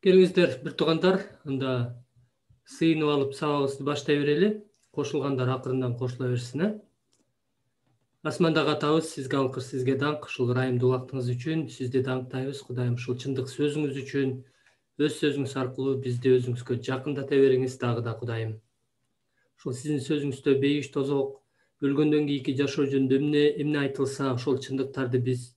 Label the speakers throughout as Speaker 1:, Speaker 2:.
Speaker 1: Келиңиздер, бир туугандар, анда сыйынып алып сабагыбызды баштай берели. Кошулгандар акырындан кошула берсин. Асмандагы атабыз сизге алкыр, сизге даңк. Ушул ырайымдуу убактыңыз үчүн сизди даңктайбыз. Кудайым ушул чындык сөзүңүз үчүн өз сөзүңүз аркылуу бизди өзүңүзгө жакындата бериңиз дагы да Кудайым. Ушул сиздин сөзүңүздө бейиш тозок, өлгөндөн кийинки жашоо жөнүндө эмне айтылса, ошол чындыктарды биз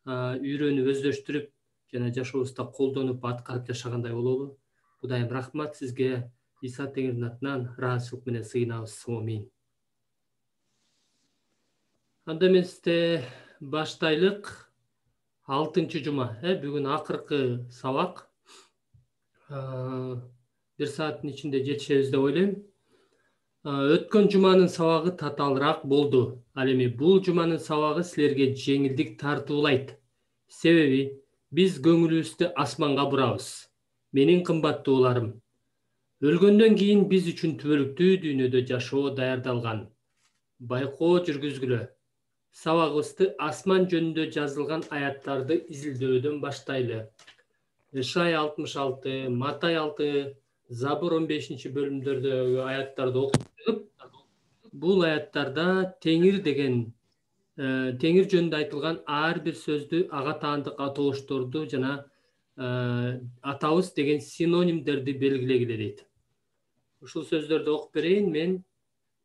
Speaker 1: үйрөнүп өздөштүрүп жана жашообузда колдонуп аткарып жашагандай бололу. Кудайым рахмат сизге, Иса Теңирдин атынан ыраазычылык менен сыйынабыз. Амин. Анда эместе баштайлык 6 жума. Бүгүн акыркы сабак. Бир сааттын ичинде жетишебиз деп ойлойм. Өткөн жуманын сабагы татаалыраак болду. Ал эми бул жуманын сабагы силерге жеңилдик тартуулайт. Себеби биз көңүлүбүздү асманга бурабыз. Менин кымбаттууларым, өлгөндөн кийин биз үчүн түбөлүктүү дүйнөдө жашоо даярдалган. Байкоо жүргүзгүлө. Сабагыбызды асман жөнүндө жазылган аяттарды изилдөөдөн баштайлы. Ишая 66, Матай 6, Забур 15 бөлүмдөрдөгү аяттарды окуп, бул аяттарда Теңир жөнүндө айтылган ар бир сөздү, ага таандык атоошторду жана атабыз деген синонимдерди белгилегиле дейт. Ушул сөздөрдү окуп берейин, мен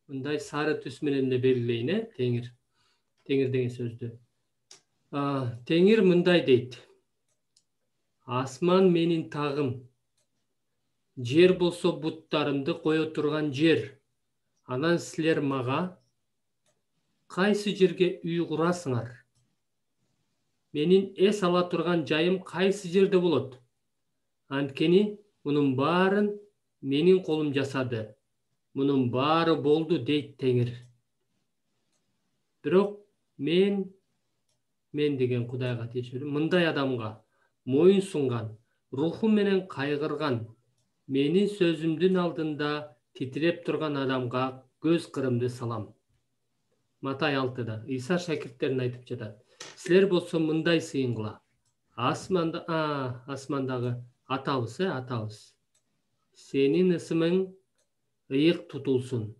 Speaker 1: мындай сары түс менен эле белгилейин, Теңир деген сөздү. Теңир мындай дейт: асман менин тагым, жер болсо буттарымды кое турган жер. Анан силер мага кайсы жерге үй курасыңар? Менин эс ала турган жайым кайсы жерде болот? Анткени мунун баарын менин колум жасады. Мунун баары болду, дейт Теңир. Бирок мен деген Кудайга тиешелүү мындай адамга моюн сунган, руху менен кайгырган, менин сөзүмдүн алдында титиреп турган адамга көз кырымды салам. Матай 6-да Иса шакирттерине айтып жатат. Силер болсо мындай сыйынгыла. Асмандагы атабыз. Сенин ысымың ыйык тутулсун.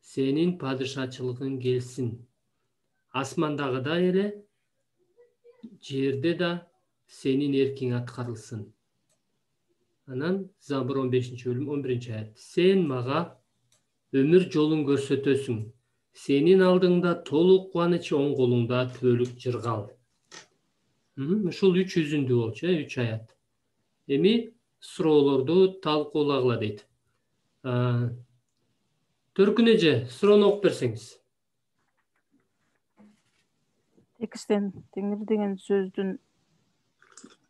Speaker 1: Сенин падышачылыгың келсин. Асмандагыдай эле, жерде да сенин эркиң аткарылсын. Анан Забур 15 бөлүм 11 аят. Сен мага өмүр жолун көрсөтөсүң. Сенин алдыңда толук кубаныч, оң колуңда түбөлүк жыргал. Ушул 3 үзүндүү болчу, 3 аят. Эми суроолорду талкуулагыла дейт. Төркүн эже, суроону окуп берсеңиз.
Speaker 2: Текстен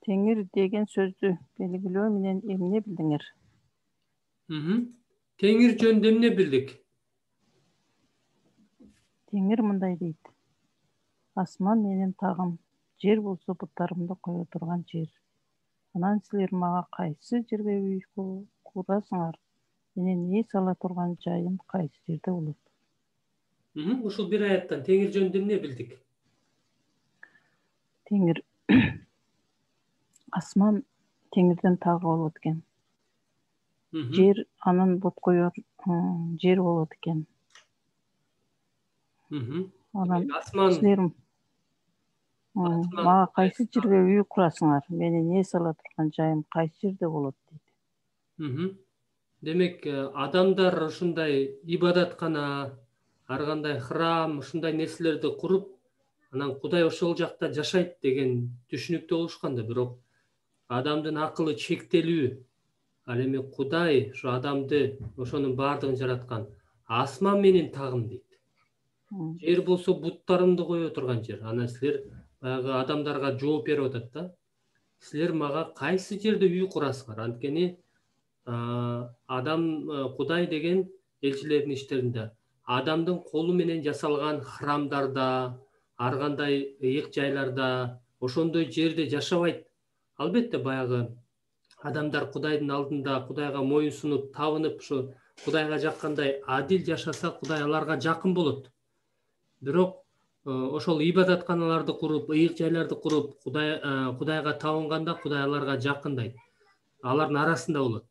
Speaker 2: Теңир деген сөздү белгилөө менен эмне билдиңер?
Speaker 1: Теңир жөнүндө эмне билдик?
Speaker 2: Теңир мындай дейт: асман менин тагым, жер болсо буттарымды кое турган жер. Анан силер мага кайсы жерге үй курасыңар? Менин эс ала турган жайым кайсы жерде болот?
Speaker 1: Ушул бир аяттан Теңир жөнүндө эмне билдик?
Speaker 2: Теңир асман Теңирдин тагы болот экен. Жер анын бут коер жер болот экен. Анан силер мага кайсы жерге үй курасыңар? Менин эс ала турган жайым кайсы жерде болот дейт.
Speaker 1: Демек, адамдар ушундай ибадаткана, ар кандай храм, ушундай нерселерди куруп, анан Кудай ошол жакта жашайт деген түшүнүктө болушкан да, бирок адамдын акылы чектелүү. Ал эми Кудай ошо адамды, ошонун баардыгын жараткан. Асман менин тагым дейт. Жер болсо буттарымды кое турган жер. Анан силер баягы адамдарга жооп берип атат да. Силер мага кайсы жерде үй курасыңар? Анткени адам, Кудай деген элчилердин иштеринде адамдын колу менен жасалган храмдарда, ар кандай ыйык жайларда, ошондой жерде жашабайт. Албетте баягы адамдар Кудайдын алдында Кудайга моюн сунуп, табынып, ушу Кудайга жаккандай адил жашаса, Кудай аларга жакын болот. Бирок ошол ибадатканаларды куруп, ыйык жайларды куруп, Кудайга табынганда Кудай аларга жакындайт. алардын арасында болот.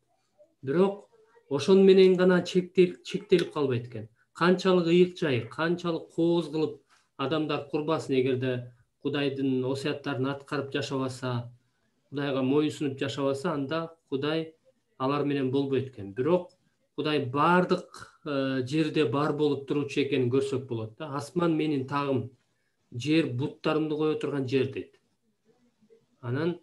Speaker 1: Бирок ошону менен гана чектелип калбайт экен. Канчалык ыйык жай, канчалык кооз кылып адамдар курбасын, эгерде Кудайдын осуяттарын аткарып жашабаса, Кудайга моюнсунуп жашабаса, анда Кудай алар менен болбойт экен. Бирок Кудай бардык жерде бар болуп турчу экенин көрсөк болот да. Асман менин тагым, жер буттарымды кое турган жер дейт. Анан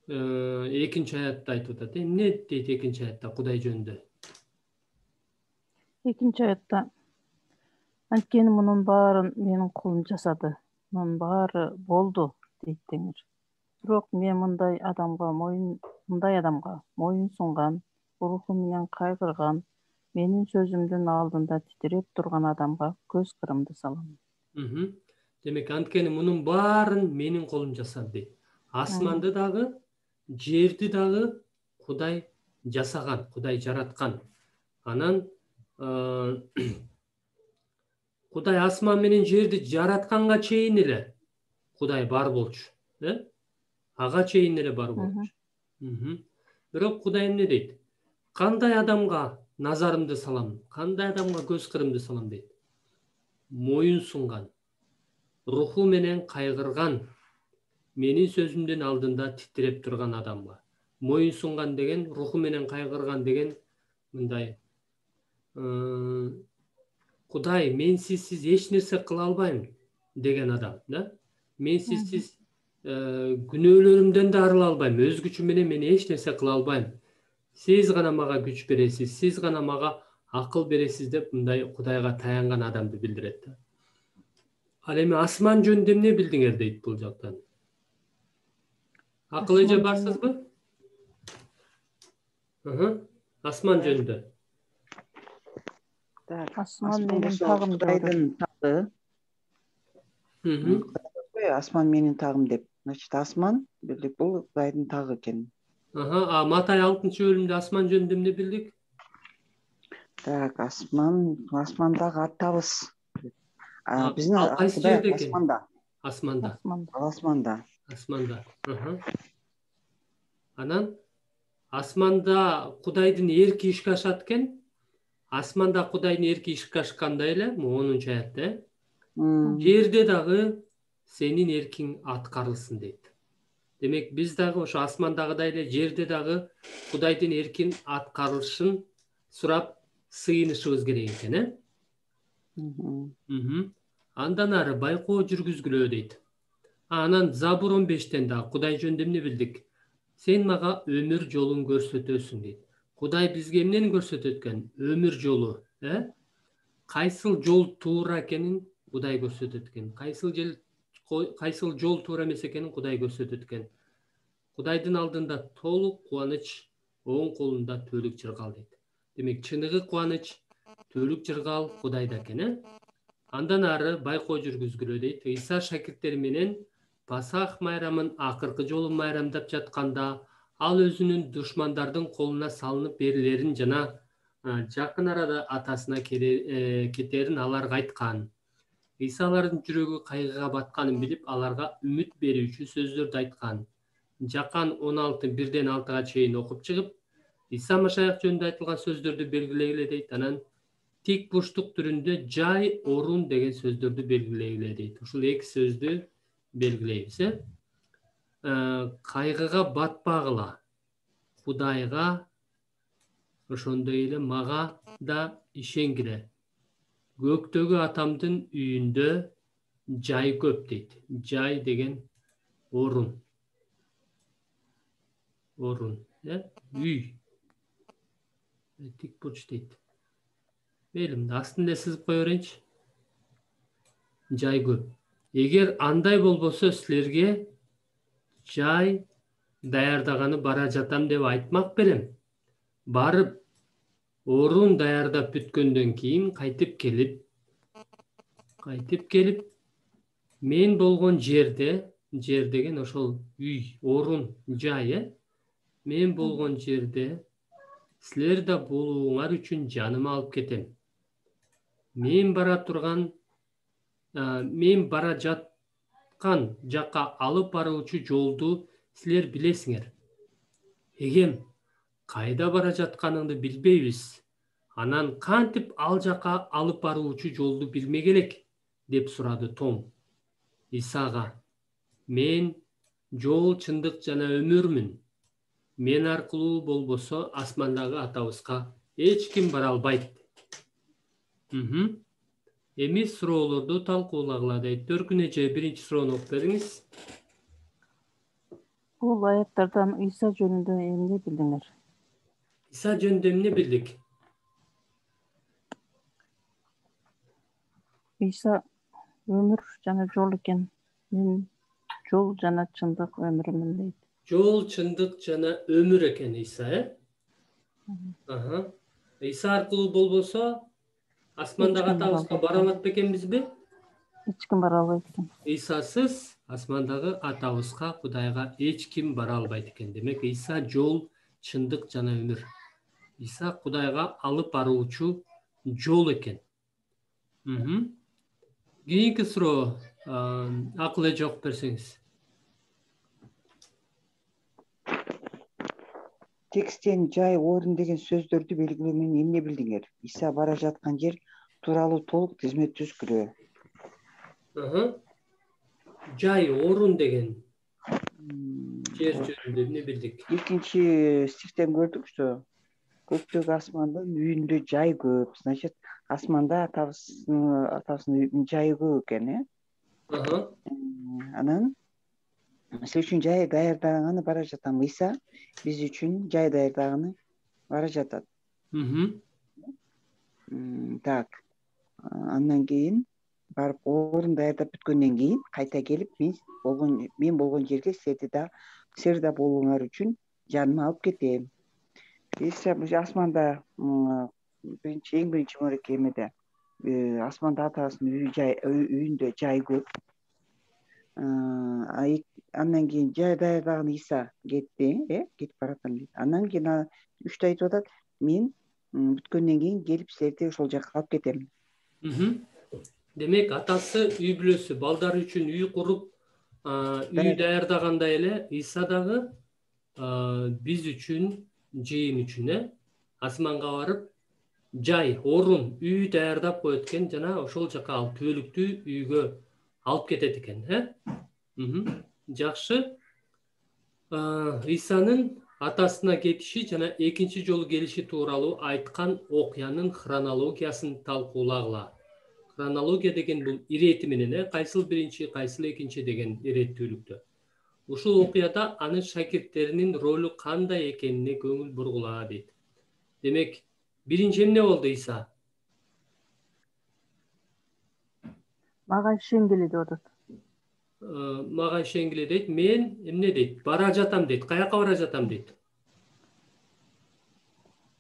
Speaker 1: экинчи аятта айтып атат. Эмне дейт экинчи аятта Кудай жөнүндө?
Speaker 2: Экинчи аятта анткени мунун баарын менин колум жасады. Мунун баары болду дейт Теңир. Бирок мен мындай адамга моюн сунган, руху менен кайгырган, менин сөзүмдүн алдында титиреп турган адамга көз кырымды салам.
Speaker 1: Демек анткени мунун баарын менин колум жасады дейт. Асманды дагы, жерди дагы Кудай жасаган, Кудай жараткан. Анан Кудай асман менен жерди жаратканга чейин эле Кудай бар болчу. Ага чейин эле бар болчу. Бирок Кудай эмне дейт? Кандай адамга назарымды салам, кандай адамга көз кырымды салам дейт. Моюн сунган, руху менен кайгырган, менин сөзүмдүн алдында титиреп турган адамга. Моюн сунган деген, руху менен кайгырган деген мындай. Кудай, мен сизсиз эч нерсе кыла албайм деген адам, да? Мен сизсиз күнөөлөрүмдөн да арыла албайм, өз күчүм менен мен эч нерсе кыла албайм. Сиз гана мага күч бересиз, сиз гана мага акыл бересиз деп мындай Кудайга таянган адамды билдирет. Ал эми асман жөнүндө эмне билдиңер дейт бул жактан? Акыл эже барсызбы? Асман жөнүндө.
Speaker 2: Асман менин тагым
Speaker 3: Кудайдын тагы. Асман менин тагым деп. Значит, асман билдик, бул Кудайдын тагы экен.
Speaker 1: Матай 6-бөлүмдө асман жөнүндө эмне билдик?
Speaker 3: Так, асмандагы атабыз. Биздин
Speaker 1: кайсы
Speaker 3: Кудай
Speaker 1: жерде экен?
Speaker 3: асманда.
Speaker 1: Асманда. Анан асманда Кудайдын эрки ишке ашат экен. Асманда Кудайдын эрки ишке ашкандай эле, 10-аятта. Жерде дагы сенин эркиң аткарылсын дейт. Демек биз дагы ошо асмандагыдай эле жерде дагы Кудайдын эркин аткарылышын сурап сыйынышыбыз керек экен, Андан ары байкоо жүргүзгүлө дейт. Анан Забур 15-тен дагы Кудай жөнүндө эмне билдик? Сен мага өмүр жолун көрсөтөсүң дейт. Кудай бизге эмнени көрсөтөт экен? Өмүр жолу, Кайсыл жол туура экенин Кудай көрсөтөт экен. Кайсыл жол туура эмес экенин Кудай көрсөтөт экен. Кудайдын алдында толук кубаныч, оң колунда төлүк жыргал дейт. Демек чыныгы кубаныч, төлүк жыргал Кудайда экен, Андан ары байкоо жүргүзгүлө дейт. Иса шакирттери менен Пасах майрамын акыркы жолу майрамдап жатканда, ал өзүнүн душмандардын колуна салынып берилерин жана жакын арада атасына кетерин аларга айткан. Иса алардын жүрөгү кайгыга батканын билип, аларга үмүт берүүчү сөздөрдү айткан. Жакан 16:1-6 чейин окуп чыгып, Иса Машаяк жөнүндө айтылган сөздөрдү белгилегиле дейт. Анан тик бурчтук түрүндө жай, орун деген сөздөрдү белгилегиле дейт. Ушул эки сөздү белгилейбиз. Кайгыга батпагыла, Кудайга, ошондой эле мага да ишенгиле. Көктөгү атамдын үйүндө жай көп дейт. Жай деген орун. Үй. Тик бурч дейт. Мейлим, астында сызып кое берейинчи. Жай көп. Эгер андай болбосо, силерге жай даярдаганы бара жатам деп айтмак белем. Барып, орун даярдап бүткөндөн кийин кайтып келип, мен болгон жерде, жер деген ошол үй, орун, жай, мен болгон жерде силер да болууңар үчүн жаныма алып кетем. Мен бара жаткан жакка алып баруучу жолду силер билесиңер. Эгем Кайда бара жатканыңды билбейбиз. Анан кантип ал жака алып баруучу жолду билмек элек, деп сурады Том Исага. Мен жол, чындык жана өмүрмүн. Мен аркылуу болбосо асмандагы атабызга эч ким бара албайт. Эми суроолорду талкуулагыла дейт. Төркүн эже, биринчи суроону окуп бериңиз.
Speaker 2: Бул аяттардан Иса жөнүндө эмне билдиңер?
Speaker 1: Иса жөнүндө эмне билдик?
Speaker 2: Иса өмүр жана жол экен. Мен жол жана чындык өмүрмүн дейт.
Speaker 1: Жол, чындык жана өмүр экен Иса, Иса аркылуу болбосо асмандагы атабызга бара алат бекенбизби?
Speaker 2: Эч ким бара албайт экен.
Speaker 1: Исасыз асмандагы атабызга, Кудайга эч ким бара албайт экен. Демек, Иса жол, чындык жана өмүр. Иса Кудайга алып баруучу жол экен. Кийинки суроо, Акыл эже окуп берсеңиз.
Speaker 3: Тексттен жай, орун деген сөздөрдү белгилөө менен эмне билдиңер? Иса бара жаткан жер тууралуу толук тизме түзгүлө.
Speaker 1: Жай, орун деген жер жөнүндө эмне билдик?
Speaker 3: Экинчи стихтен көрдүк, что көктөгү асмандын үйүндө жай көп. Значит, асманда атабыздын жайы көп экен, Анан сиз үчүн жай даярдаганы бара жатам. Иса биз үчүн жай даярдаганы бара жатат. Так. Андан кийин барып орун даярдап бүткөндөн кийин кайта келип мен болгон жерге силер да болууңар үчүн жаныма алып кетем. Иса бул асманда эң биринчи морекке эмеде асманда атабыздын үйүндө жай көп. Андан кийин жай даярдаган Иса кетти, кетип баратам дейт. Андан кийин үчтө айтып атат, мен бүткөндөн кийин келип силерди ошол жака алып кетем.
Speaker 1: Демек, атасы үй бүлөсү, балдары үчүн үй куруп, үй даярдагандай эле Иса дагы биз үчүн, жыйын үчүн, асманга барып, жай, орун, үй даярдап коет экен жана ошол жака ал түбөлүктүү үйгө алып кетет экен, Жакшы. Исанын атасына кетиши жана экинчи жолу келиши тууралуу айткан окуянын хронологиясын талкуулагыла. Хронология деген бул ирети менен, кайсыл биринчи, кайсыл экинчи деген иреттүүлүктө. Ушул окуяда анын шакирттеринин ролу кандай экенине көңүл бургула дейт. Демек, биринчи эмне болду Иса?
Speaker 2: Мага ишенгиле деп атат.
Speaker 1: Мага ишенгиле дейт. Мен эмне дейт? Бара жатам дейт. Каяка бара жатам дейт?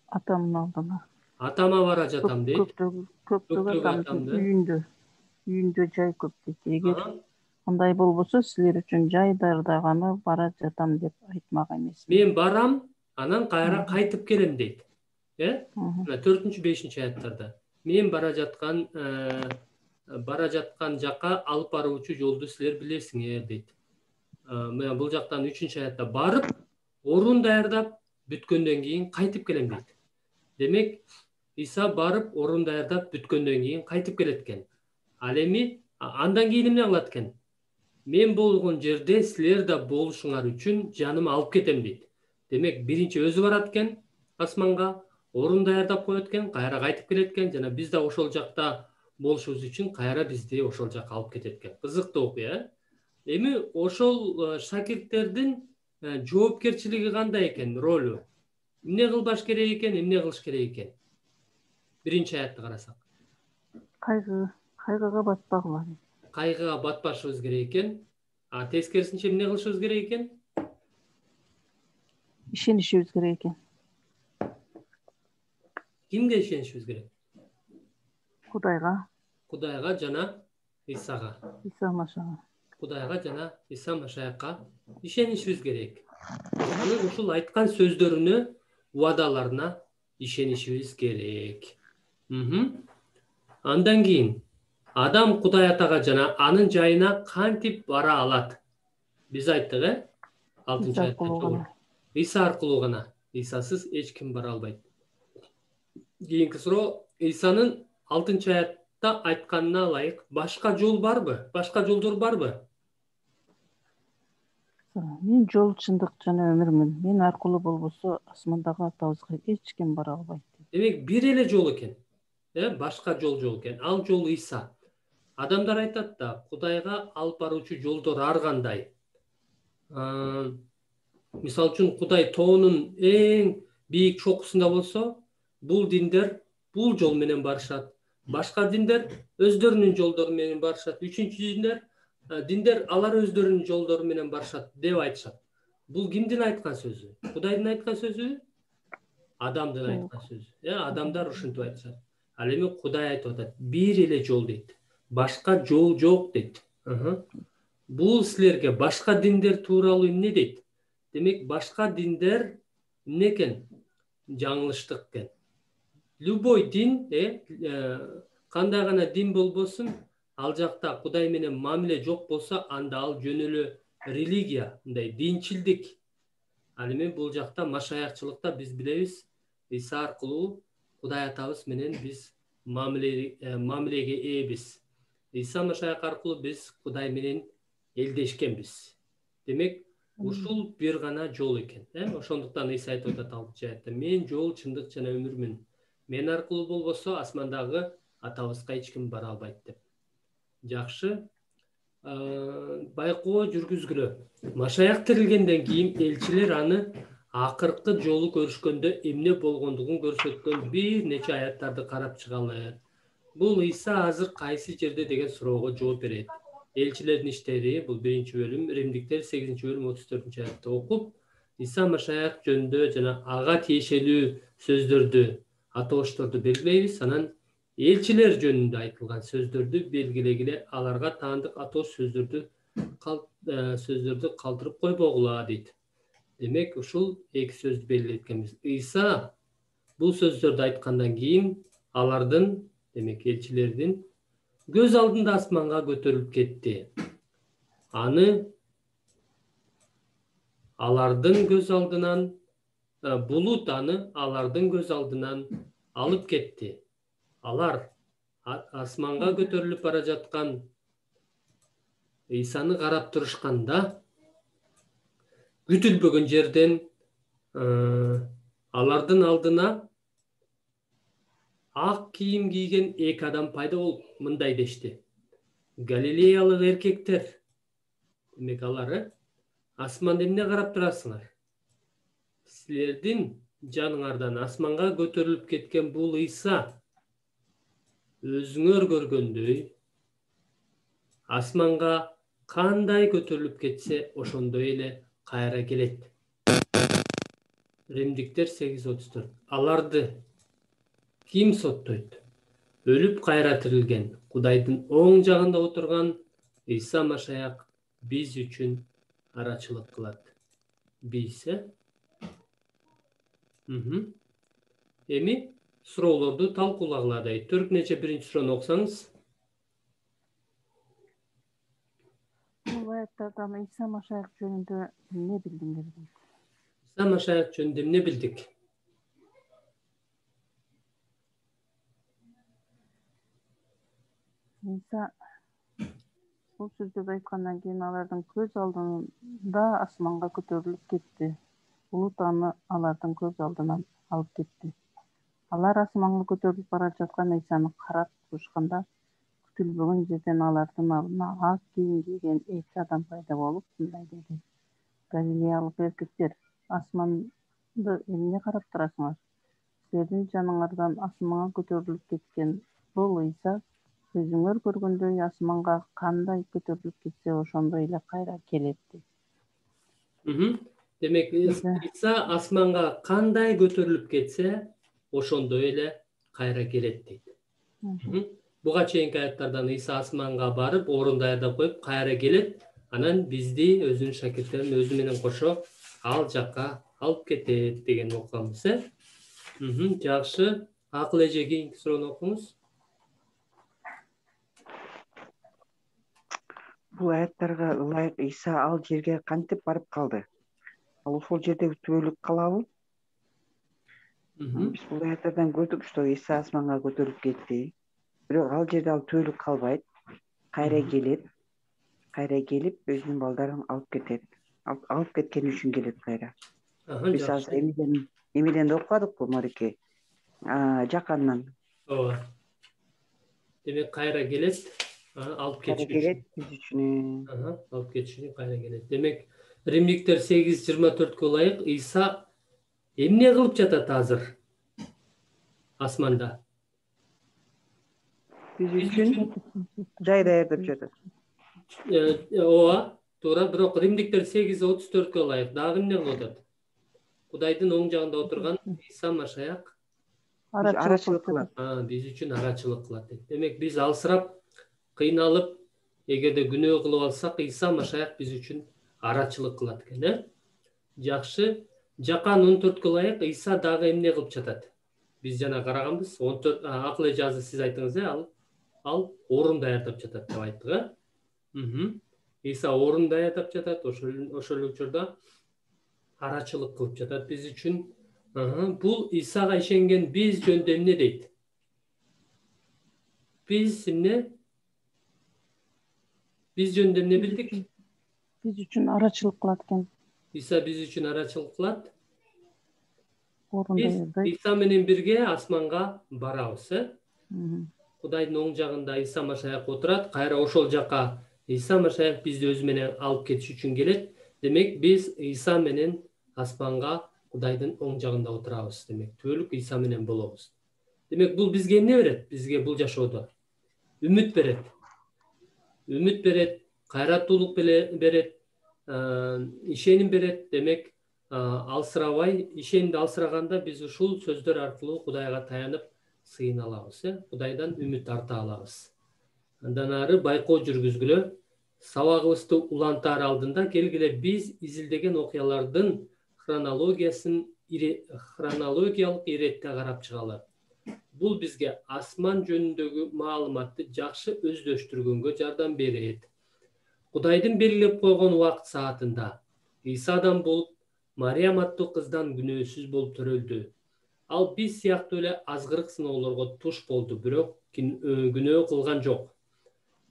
Speaker 2: Атамдын алдына.
Speaker 1: Атама бара жатам дейт.
Speaker 2: Көктөгү атамдын үйүндө жай көп дейт. Эгер андай болбосо силер үчүн жай даярдаганы бара жатам деп айтмак эмес.
Speaker 1: Мен барам, анан кайра кайтып келем дейт. 4-5 аяттарда. Мен бара жаткан жака алып баруучу жолду силер билесиңер дейт. Мына бул жактан 3 аятта барып, орун даярдап, бүткөндөн кийин кайтып келем дейт. Демек, Иса барып, орун даярдап, бүткөндөн кийин кайтып келет экен. Ал эми андан кийин эмне кылат экен? Мен болгон жерде силер да болушуңар үчүн жаныма алып кетем дейт. Демек, биринчи өзү барат экен асманга, орун даярдап коет экен, кайра кайтып келет экен жана биз да ошол жакта болушубуз үчүн кайра бизди ошол жака алып кетет экен. Кызыктуу окуя. Эми ошол шакирттердин жоопкерчилиги кандай экен, ролу? Эмне кылбаш керек экен, эмне кылыш керек экен? Биринчи аятты карасак.
Speaker 2: Кайгыга батпагыла.
Speaker 1: Кайгыга батпашыбыз керек экен. Тескерисинче эмне кылышыбыз керек экен?
Speaker 2: Ишенишибиз керек экен.
Speaker 1: Кимге ишенишибиз керек?
Speaker 2: Кудайга.
Speaker 1: Кудайга жана Исага.
Speaker 2: Иса Машага.
Speaker 1: Кудайга жана Иса Машаякка ишенишибиз керек. Анын ушул айткан сөздөрүнө, убадаларына ишенишибиз керек. Андан кийин адам Кудай атага жана анын жайына кантип бара алат? Биз айттык, 6-аяттан. Иса аркылуу гана. Исасыз эч ким бара албайт. Кийинки суроо, Исанын 6-аятта айтканына ылайык башка жол барбы? Башка жолдор барбы?
Speaker 2: Мен жол, чындык жана өмүрмүн. Мен аркылуу болбосо асмандагы атабызга эч ким бара албайт.
Speaker 1: Демек бир эле жол экен. Башка жол жок экен. Ал жол Иса. Адамдар айтат да, Кудайга алып баруучу жолдор ар кандай. Мисалы үчүн Кудай тоонун эң бийик чокусунда болсо, бул диндер бул жол менен барышат. Башка диндер өздөрүнүн жолдору менен барышат. Үчүнчү диндер алар өздөрүнүн жолдору менен барышат деп айтышат. Бул кимдин айткан сөзү? Кудайдын айткан сөзү? Адамдын айткан сөзү. Адамдар ушинтип айтышат. Ал эми Кудай айтып атат, бир эле жол дейт. Башка жол жок дейт. Бул силерге башка диндер тууралуу эмне дейт? Демек башка диндер эмне экен? Жаңылыштык экен. Любой дин, кандай гана дин болбосун, ал жакта Кудай менен мамиле жок болсо, анда ал жөн эле религия, мындай динчилдик. Ал эми бул жакта машаякчылыкта биз билебиз, Иса аркылуу Кудай атабыз менен биз мамилеге ээбиз. Иса Машаяк аркылуу биз Кудай менен элдешкенбиз. Демек, ушул бир гана жол экен. Ошондуктан Иса айтып атат 6-аятта, мен жол, чындык жана өмүрмүн. Мен аркылуу болбосо асмандагы атабызга эч ким бара албайт деп. Жакшы. Байкоо жүргүзгүлө. Машаяк тирилгенден кийин элчилер аны акыркы жолу көрүшкөндө эмне болгондугун көрсөткөн бир нече аяттарды карап чыгалы. Бул Иса азыр кайсы жерде деген суроого жооп берет. Элчилердин иштери, бул 1-бөлүм, Римдиктер 8-бөлүм 34-аятты окуп, Иса Машаяк жөнүндө жана ага тиешелүү сөздөрдү, атоошторду белгилейбиз. Анан элчилер жөнүндө айтылган сөздөрдү белгилегиле, аларга таандык атоош сөздөрдү калтырып койбогула дейт. Демек, ушул эки сөздү белгилеткенбиз. Иса бул сөздөрдү айткандан кийин алардын, демек элчилердин көз алдында асманга көтөрүлүп кетти. Аны алардын көз алдынан, булут аны алардын көз алдынан алып кетти. Алар асманга көтөрүлүп бара жаткан Исаны карап турушканда, күтүлбөгөн жерден алардын алдына ак кийим кийген эки адам пайда болуп мындай дешти. Галилеялык эркектер. Демек алар, асманда эмне карап турасыңар? Силердин жаныңардан асманга көтөрүлүп кеткен бул Иса өзүңөр көргөндөй асманга кандай көтөрүлүп кетсе, ошондой эле кайра келет. Римдиктер 8:34. Аларды ким соттойт? Өлүп кайра тирилген, Кудайдын оң жагында отурган Иса Машаяк биз үчүн арачылык кылат. Биз, Эми суроолорду талкуулагыла. Түркнече 1-суроону окусаңыз.
Speaker 2: Бул аяттардан Иса Машаяк жөнүндө эмне билдиңер?
Speaker 1: Иса Машаяк жөнүндө эмне билдик?
Speaker 2: Иса бул сөздөрдү айткандан кийин алардын көз алдында асманга көтөрүлүп кетти. Булут аны алардын көз алдынан алып кетти. Алар асманга көтөрүлүп бара жаткан Исаны карап турушканда, күтүлбөгөн жерден алардын алдына ак кийим кийген эки адам пайда болуп, мындай деди. Галилеялык эркектер, асманды эмне карап турасыңар? Силердин жаныңардан асманга көтөрүлүп кеткен бул Иса өзүңөр көргөндөй асманга кандай көтөрүлүп кетсе, ошондой эле кайра келет.
Speaker 1: Демек, Иса асманга кандай көтөрүлүп кетсе, ошондой эле кайра келет дейт. Буга чейинки аяттардан Иса асманга барып, орун даярдап коюп, кайра келет, анан бизди өзүнүн шакирттерин өзү менен кошо ал жакка алып кетет деген окуганбыз. Жакшы. Акыл эже, кийинки суроону окуңуз.
Speaker 3: Бул аяттарга ылайык Иса ал жерге кантип барып калды? Ал ошол жерде түбөлүк калабы?
Speaker 1: Мгм.
Speaker 3: Биз бул аятардан көрдүк, что Иса асманга көтөрүлүп кетти. Бирок ал жерде ал түбөлүк калбайт. Кайра келип өзүнүн балдарын алып кетет. Алып кеткен үчүн келет кайра.
Speaker 1: Aha,
Speaker 3: Биз азыр
Speaker 1: жақсы.
Speaker 3: Эмиден окубадыкпы Мореке? Жакандан.
Speaker 1: Ооба. Демек кайра келет, алып
Speaker 3: Кайра
Speaker 1: кетиш
Speaker 3: келет
Speaker 1: үчүн.
Speaker 3: биз үчүн.
Speaker 1: Алып кетиш үчүн кайра келет. Демек Римдиктер 8:24 ылайык Иса эмне кылып жатат азыр асманда?
Speaker 3: Биз
Speaker 1: Биз
Speaker 3: үчүн
Speaker 1: үчүн
Speaker 3: жай даярдап жатат.
Speaker 1: ооба, туура, бирок Римдиктер 8:34 ылайык дагы эмне кылып атат? Кудайдын оң жагында отурган Иса Машаяк
Speaker 3: Биз арачылык кылат.
Speaker 1: биз үчүн арачылык кылат дейт. Демек биз алсырап, кыйналып, эгерде күнөө кылып алсак, Иса Машаяк биз үчүн арачылык кылат экен, Жакшы. Жакан 14 ылайык Иса дагы эмне кылып жатат? Биз жана караганбыз. 14 акыл эжазы сиз айтыңыз, ал орун даярдап жатат деп айттык, Иса орун даярдап жатат, ошол учурда арачылык кылып жатат биз үчүн. Бул Исага ишенген биз жөнүндө эмне дейт? Биз эмне? Биз жөнүндө эмне билдик?
Speaker 2: Биз үчүн арачылык кылат экен.
Speaker 1: Иса биз үчүн арачылык кылат.
Speaker 2: Орун
Speaker 1: Биз
Speaker 2: даярдайт.
Speaker 1: Иса менен бирге асманга барабыз, Кудайдын оң жагында Иса Машаяк отурат, кайра ошол жака Иса Машаяк бизди өзү менен алып кетиш үчүн келет. Демек биз Иса менен асманга Кудайдын оң жагында отурабыз. Демек түбөлүк Иса менен болобуз. Демек бул бизге эмне берет? Бизге бул жашоодо үмүт берет. Үмүт берет, кайраттуулук берет, ишеним берет. Демек алсырабай, ишенимди алсыраганда биз ушул сөздөр аркылуу Кудайга таянып сыйына алабыз, Кудайдан үмүт арта алабыз. Андан ары байкоо жүргүзгүлө, сабагыбызды улантаар алдында келгиле биз изилдеген окуялардын хронологиялык иретте карап чыгалы. Бул бизге асман жөнүндөгү маалыматты жакшы өздөштүргөнгө жардам берет. Кудайдын белгилеп койгон убакыт саатында Иса адам болуп, Мариям аттуу кыздан күнөөсүз болуп төрөлдү. Ал биз сыяктуу эле азгырык сыноолорго туш болду, бирок күнөө кылган жок.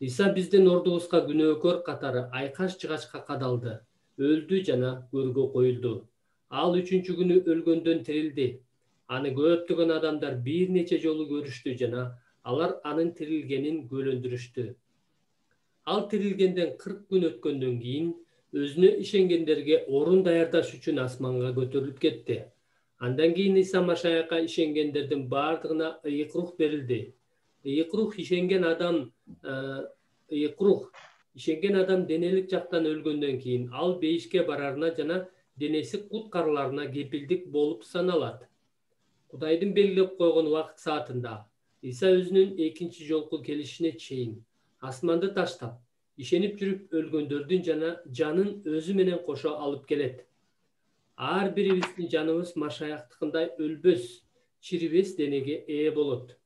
Speaker 1: Иса биздин ордубузга күнөөкөр катары айкаш жыгачка кадалды, өлдү жана көргө коюлду. Ал 3-чү күнү өлгөндөн тирилди. Аны көптөгөн адамдар бир нече жолу көрүштү жана алар анын тирилгенин күбөлөндүрүштү. Ал тирилгенден 40 күн өткөндөн кийин өзүнө ишенгендерге орун даярдаш үчүн асманга көтөрүлүп кетти. Андан кийин Иса Машаякка ишенгендердин бардыгына ыйык рух берилди. Ыйык рух ишенген адам денелик жактан өлгөндөн кийин ал бейишке барарына жана денеси куткарыларына кепилдик болуп саналат. Кудайдын белгилеп койгон убакыт саатында Иса өзүнүн экинчи жолку келишине чейин асманды таштап, ишенип жүрүп өлгөндөрдүн жанын өзү менен кошо алып келет. Ар бирибиздин жаныбыз Машаяктыкындай өлбөс, чирибес денеге ээ болот.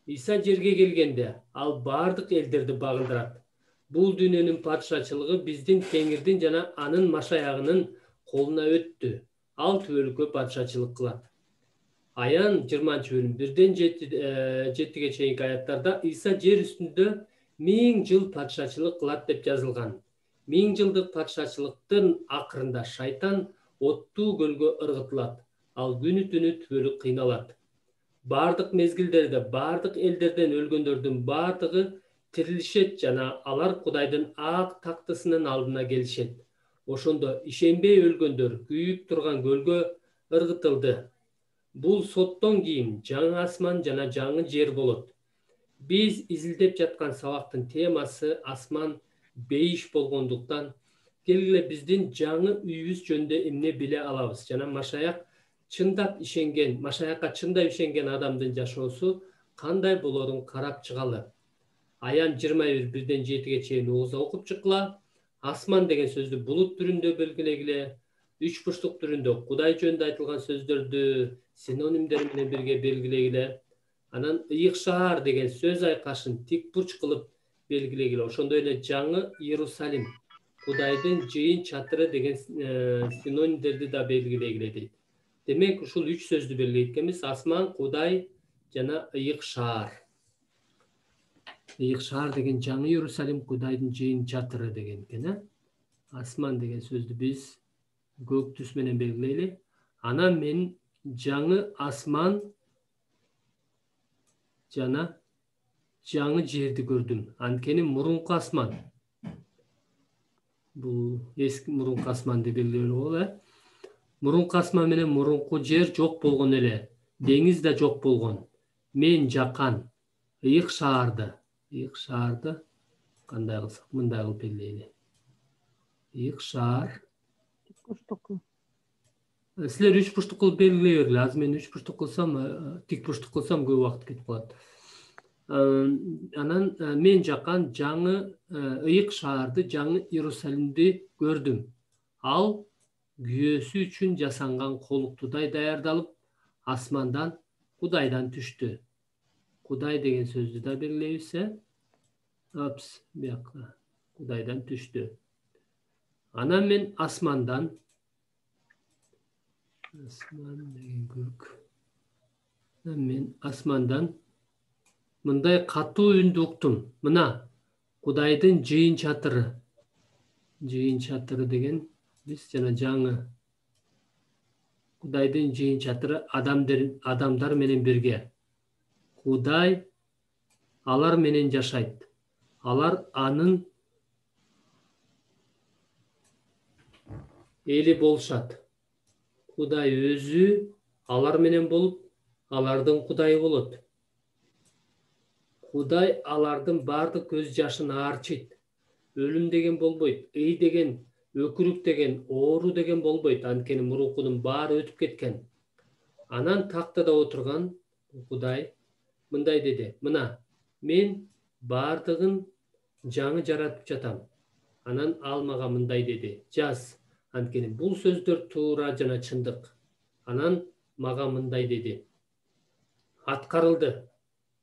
Speaker 1: Иса жерге келгенде ал бардык элдерди багындырат. Бул дүйнөнүн падышачылыгы биздин Теңирдин жана анын Машаягынын колуна өттү. Ал түбөлүккө падышачылык кылат. Аян 20-бөлүм 1-7-ге чейинки аяттарда Иса жер үстүндө 1000 жыл падышачылык кылат деп жазылган. 1000 жылдык падышачылыктын акырында шайтан оттуу көлгө ыргытылат. Ал күнү түнү түбөлүк кыйналат. Бардык мезгилдерде бардык элдерден өлгөндөрдүн бардыгы тирилишет жана алар Кудайдын ак тактысынын алдына келишет. Ошондо ишенбей өлгөндөр күйүп турган көлгө ыргытылды. Бул соттон кийин жаңы асман жана жаңы жер болот. Биз изилдеп жаткан сабактын темасы асман бейиш болгондуктан келгиле биздин жаңы үйүбүз жөнүндө эмне биле алабыз жана Машаякка чындап ишенген адамдын жашоосу кандай болорун карап чыгалы. Аян 21-1-7-ге чейин угузда окуп чыккыла. Асман деген сөздү булут түрүндө белгилегиле. 3 бурчтук түрүндө Кудай жөнүндө айтылган сөздөрдү синонимдер менен бирге белгилегиле. Анан ыйык шаар деген сөз айкашын тик бурч кылып белгилегиле. Ошондой эле жаңы Иерусалим, Кудайдын жыйын чатыры деген синонимдерди да белгилегиле дейт. Demek ушул 3 сөздү белгилейт. Асман, Кудай жана ыйык шаар. Ыйык шаар деген жаңы Иерусалим, Кудайдын жыйын чатыры деген экен. Асман деген сөздү биз көк түс менен белгилейли. Анан мен жаңы асман жана жаңы жерди көрдүм. Анткени мурунку асман. Бул эски мурунку асманды белгилөөлү болот. Мурунку асман менен мурунку жер жок болгон эле. Деңиз да жок болгон. Мен жаккан ыйык шаарды кандай кылсак мындай кылып белгилейли. Ыйык шаар. Силер 3 бурчтук кылып белгилей бергиле. Азыр мен 3 бурчтук кылсам, тик бурчтук кылсам көп убакыт кетип калат. Анан мен жаккан жаңы ыйык шаарды, жаңы Иерусалимди көрдүм. Ал күйөөсү үчүн жасанган колуктудай даярдалып, асмандан Кудайдан түштү. Кудай деген сөздү да белгилейбиз. Бuyakka Kudaydan түштү. Анан мен асман деген көк. Мен асмандан мындай катуу үндү уктум. Мына Кудайдын жыйын чатыры. Жыйын чатыры деген биз жана жаңы Кудайдын жыйын чатыры адамдар менен бирге. Кудай алар менен жашайт. Алар анын эли болушат. Кудай өзү алар менен болуп, алардын Кудайы болот. Кудай алардын бардык көз жашын аарчыйт. Өлүм деген болбойт, ый деген, өкүрүк деген, оору деген болбойт. Анткени мурункунун баары өтүп кеткен. Анан тактада отурган Кудай мындай деди. Мына, мен бардыгын жаңы жаратып жатам. Анан ал мага мындай деди. Жаз. Анткени бул сөздөр туура жана чындык. Анан мага мындай деди. Аткарылды.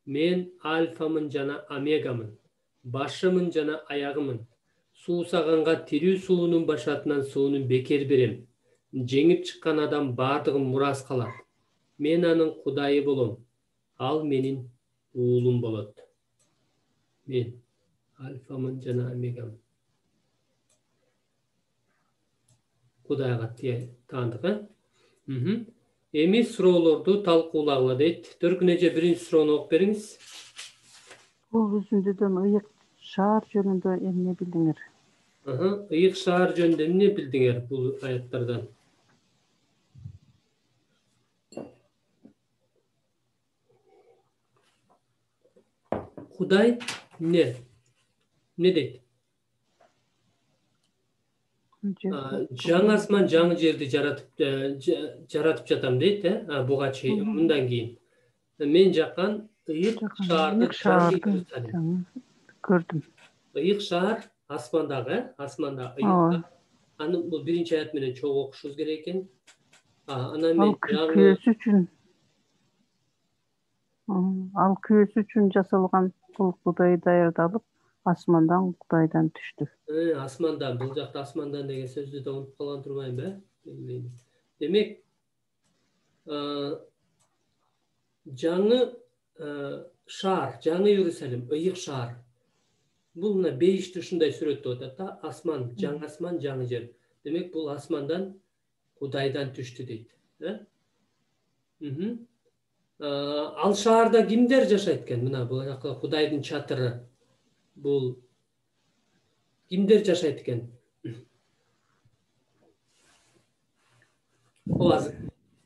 Speaker 1: Мен альфамын жана омегамын. Башымын жана аягымын. Суусаганга тирүү суунун башатынан суунун бекер берем. Жеңип чыккан адам бардыгын мурас калат. Мен анын Кудайы болом. Ал менин уулум болот. Мен альфамын жана омегамын. Кудайга таандык. Эми суроолорду талкуулагыла дейт. Төркүн эже биринчи суроону окуп бериңиз.
Speaker 2: Бул үзүндүдөн ыйык шаар жөнүндө эмне билдиңер?
Speaker 1: Ыйык шаар жөнүндө эмне билдиңер бул аяттардан? Кудай эмне дейт? Жаңы асман, жаңы жерди жаратып жатам дейт, буга чейин, мындан кийин. Мен жаккан ыйык шаарды
Speaker 2: көрдүм.
Speaker 1: Ыйык шаар асмандагы, ыйык. Аны бул биринчи аят менен чогуу окушубуз керек экен. Анан мен
Speaker 2: күйөөсү үчүн жасалган кулуктай даярдалып, асмандан Кудайдан түштү.
Speaker 1: Асмандан, бул жакта асмандан деген сөздү да унутуп калган турбайбы? Демек, жаңы шаар, жаңы Иерусалим, ыйык шаар. Бул мына бейишти ушундай сүрөттөп атат, асман, жаңы жер. Демек, бул асмандан Кудайдан түштү дейт. Ал шаарда кимдер жашайт экен? Мына бул жакта Кудайдын чатыры. Бул кимдер жашайт экен?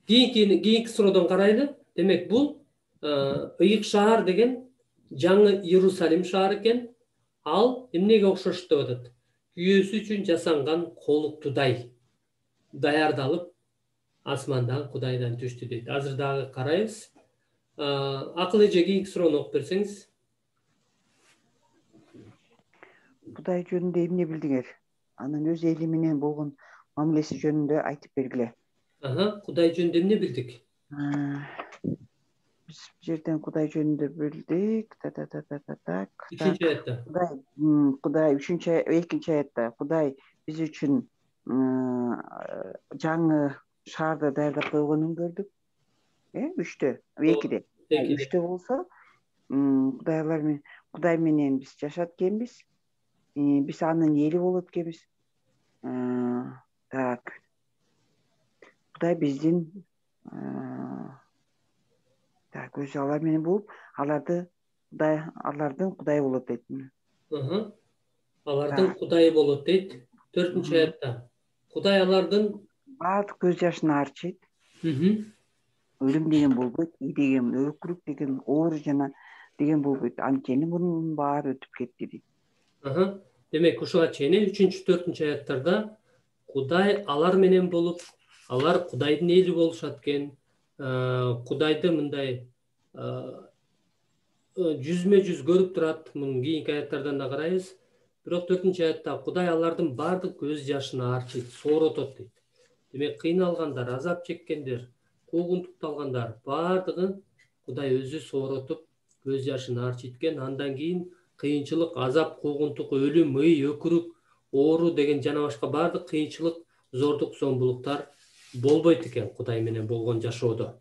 Speaker 1: Кийинки суроодон карайлы. Демек, бул ыйык шаар деген жаңы Иерусалим шаары экен. Ал эмнеге окшош деп атат? Күйөөсү үчүн жасанган колуктудай даярдалып, асмандан Кудайдан түштү дейт. Азыр дагы карайбыз. Акыл эже кийинки суроону окуп берсеңиз.
Speaker 3: Кудай жөнүндө эмне билдиңер? Анын өз эли менен болгон мамилеси жөнүндө айтып бергиле.
Speaker 1: Кудай жөнүндө эмне билдик?
Speaker 3: Биз бул жерден Кудай жөнүндө билдик.
Speaker 1: Экинчи аятта.
Speaker 3: Кудай экинчи аятта Кудай биз үчүн жаңы шаарда даярдап койгонун көрдүк. Үчтө, экиде. Үчтө болсо, Кудай менен биз жашат экенбиз. Биз анын эли болот экенбиз. Так. Кудай биздин так өзү алар менен болуп, алардын Кудайы болот дейт.
Speaker 1: Алардын Кудайы болот дейт. 4-нчү аятта. Кудай алардын
Speaker 3: баардык көз жашын арчыйт. Өлүм деген болбойт, ий деген, өкүрүк деген, оору жана деген болбойт. Анткени мунун баары өтүп кетти дейт.
Speaker 1: Демек ушуга чейин 3-4 аяттарда Кудай алар менен болуп, алар Кудайдын эли болушат экен. Кудайды мындай жүзмө-жүз көрүп турат. Мунун кийинки аяттардан да карайбыз. Бирок 4-аятта Кудай алардын баардык көз жашын арчыйт, сооротот дейт. Демек кыйналгандар, азап чеккендер, куугунтукталгандар баардыгын Кудай өзү сооротуп, көз жашын арчыйт экен. Андан кийин кыйынчылык, азап, куугунтук, өлүм, ый, өкүрүк, оору деген жана башка баардык кыйынчылык, зордук, зомбулуктар болбойт экен Кудай менен болгон жашоодо.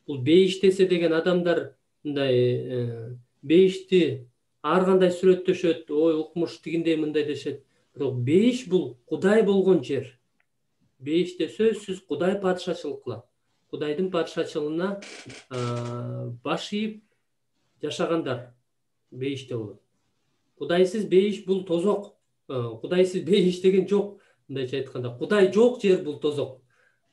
Speaker 1: Бул бейиштесе деген адамдар мындай бейишти ар кандай сүрөттөшөт, ой укмуш тигиндей мындай дешет. Бирок бейиш бул Кудай болгон жер. Бейиште сөзсүз Кудай падышачылык кылат. Кудайдын падышачылыгына баш ийип жашагандар бейиште болот. Кудайсыз бейиш бул тозок. Кудайсыз бейиш деген жок. Мындайча айтканда, Кудай жок жер бул тозок.